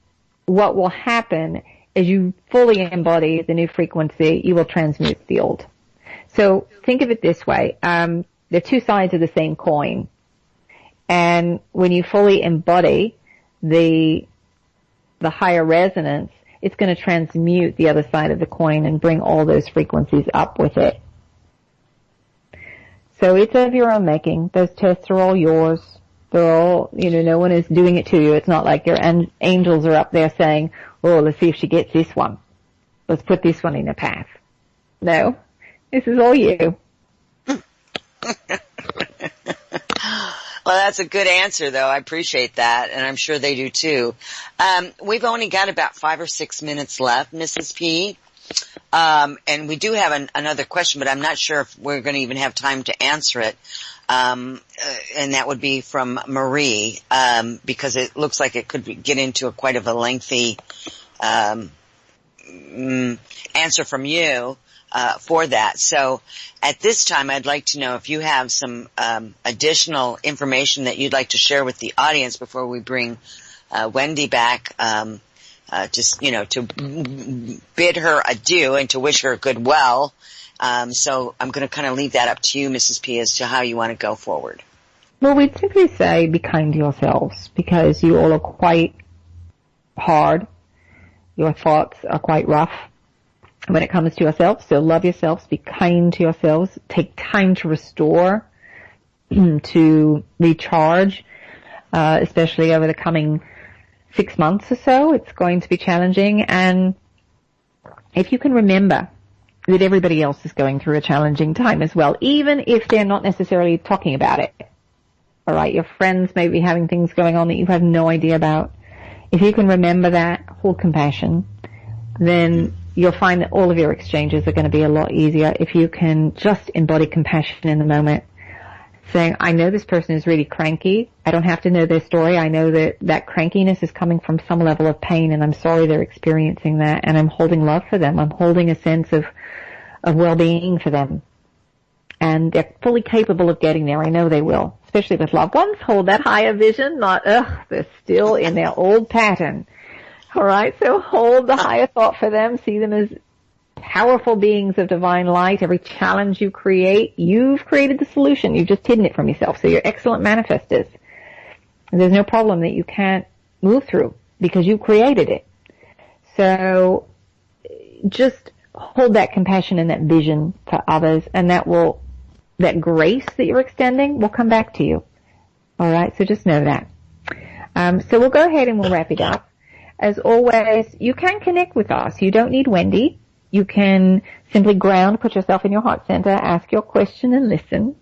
what will happen is you fully embody the new frequency, you will transmute the old. So think of it this way. They're two sides of the same coin. And when you fully embody the higher resonance, it's going to transmute the other side of the coin and bring all those frequencies up with it. So it's of your own making. Those tests are all yours. They're all, no one is doing it to you. It's not like your angels are up there saying, oh, let's see if she gets this one. Let's put this one in the path. No, this is all you. Well, that's a good answer, though. I appreciate that, and I'm sure they do, too. We've only got about 5 or 6 minutes left, Mrs. P. And we do have another question, but I'm not sure if we're going to even have time to answer it. And that would be from Marie, because it looks like it could get into quite of a lengthy answer from you. For that. So at this time, I'd like to know if you have some additional information that you'd like to share with the audience before we bring Wendy back, to bid her adieu and to wish her good well. So I'm going to kind of leave that up to you, Mrs. P, as to how you want to go forward. Well, we'd simply say be kind to yourselves, because you all are quite hard. Your thoughts are quite rough when it comes to yourselves. So love yourselves, be kind to yourselves, take time to restore, to recharge, especially over the coming 6 months or so. It's going to be challenging. And if you can remember that everybody else is going through a challenging time as well, even if they're not necessarily talking about it. All right, your friends may be having things going on that you have no idea about. If you can remember that, hold compassion, then you'll find that all of your exchanges are going to be a lot easier if you can just embody compassion in the moment, saying, I know this person is really cranky. I don't have to know their story. I know that crankiness is coming from some level of pain, and I'm sorry they're experiencing that, and I'm holding love for them. I'm holding a sense of well-being for them. And they're fully capable of getting there. I know they will, especially with loved ones. Hold that higher vision, not, they're still in their old pattern. All right, so hold the higher thought for them. See them as powerful beings of divine light. Every challenge you create, you've created the solution. You've just hidden it from yourself. So you're excellent manifestors. There's no problem that you can't move through because you created it. So just hold that compassion and that vision for others, and that grace that you're extending will come back to you. All right, so just know that. So we'll go ahead and we'll wrap it up. As always, you can connect with us. You don't need Wendy. You can simply ground, put yourself in your heart center, ask your question, and listen.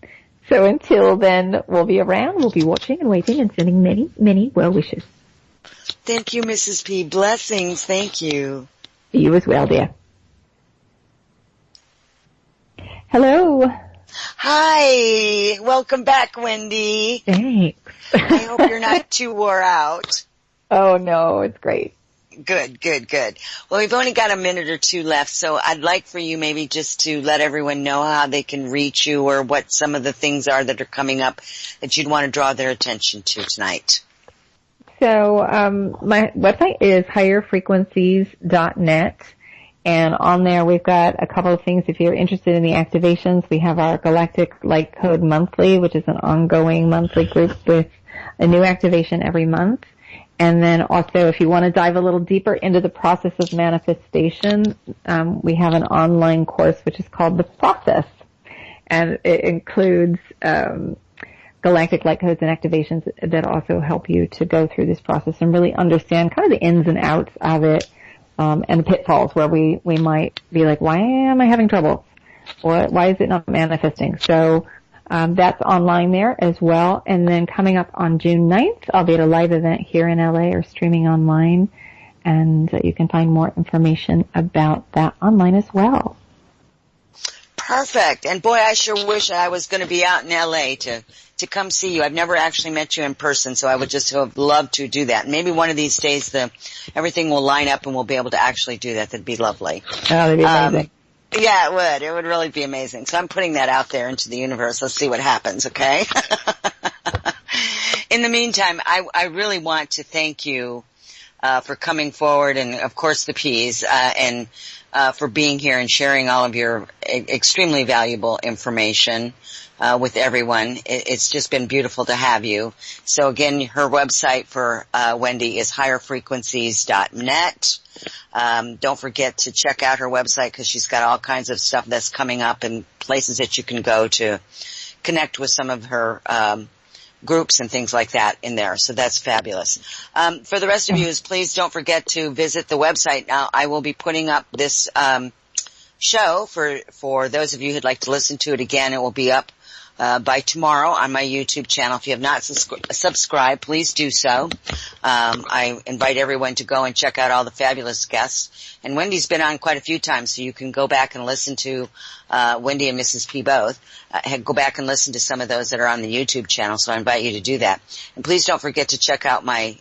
So until then, we'll be around. We'll be watching and waiting and sending many, many well wishes. Thank you, Mrs. P. Blessings. Thank you. You as well, dear. Hello. Hi. Welcome back, Wendy. Thanks. I hope you're not too wore out. Oh, no, it's great. Good. Well, we've only got a minute or two left, so I'd like for you maybe just to let everyone know how they can reach you or what some of the things are that are coming up that you'd want to draw their attention to tonight. So my website is higherfrequencies.net, and on there we've got a couple of things. If you're interested in the activations, we have our Galactic Light Code Monthly, which is an ongoing monthly group with a new activation every month. And then also, if you want to dive a little deeper into the process of manifestation, we have an online course which is called The Process. And it includes galactic light codes and activations that also help you to go through this process and really understand kind of the ins and outs of it, and the pitfalls where we might be like, why am I having trouble? Or why is it not manifesting? So that's online there as well. And then coming up on June 9th, I'll be at a live event here in LA or streaming online. And you can find more information about that online as well. Perfect. And boy, I sure wish I was going to be out in LA to to come see you. I've never actually met you in person, so I would just have loved to do that. Maybe one of these days everything will line up and we'll be able to actually do that. That'd be lovely. Oh, that'd be amazing. Yeah, it would. It would really be amazing. So I'm putting that out there into the universe. Let's see what happens, okay? In the meantime, I really want to thank you for coming forward, and of course the P's, and for being here and sharing all of your extremely valuable information with everyone. It's just been beautiful to have you. So again, her website for Wendy is higherfrequencies.net. Don't forget to check out her website because she's got all kinds of stuff that's coming up and places that you can go to connect with some of her groups and things like that in there. So that's fabulous. For the rest of you, please don't forget to visit the website. Now, I will be putting up this show for those of you who'd like to listen to it again. It will be up by tomorrow on my YouTube channel. If you have not subscribed, please do so. I invite everyone to go and check out all the fabulous guests. And Wendy's been on quite a few times, so you can go back and listen to Wendy and Mrs. P both. Go back and listen to some of those that are on the YouTube channel, so I invite you to do that. And please don't forget to check out my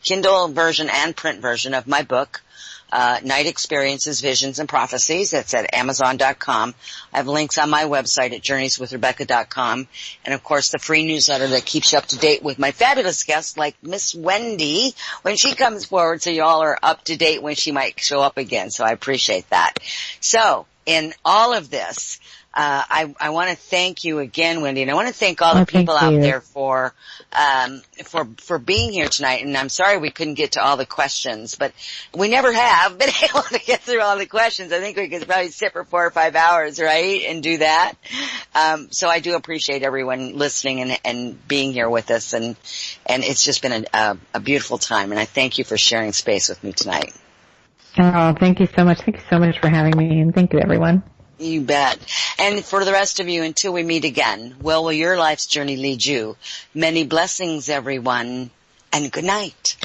Kindle version and print version of my book, Night Experiences, Visions, and Prophecies. That's at Amazon.com. I have links on my website at JourneysWithRebecca.com. And of course the free newsletter that keeps you up to date with my fabulous guests like Miss Wendy when she comes forward, so you all are up to date when she might show up again. So I appreciate that. So in all of this, I want to thank you again, Wendy, and I want to thank all the people out there for being here tonight. And I'm sorry we couldn't get to all the questions, but we never have been able to get through all the questions. I think we could probably sit for 4 or 5 hours, right, and do that. So I do appreciate everyone listening and being here with us, and it's just been a beautiful time. And I thank you for sharing space with me tonight. Oh, thank you so much. Thank you so much for having me, and thank you, everyone. You bet. And for the rest of you, until we meet again, well, will your life's journey lead you? Many blessings, everyone, and good night.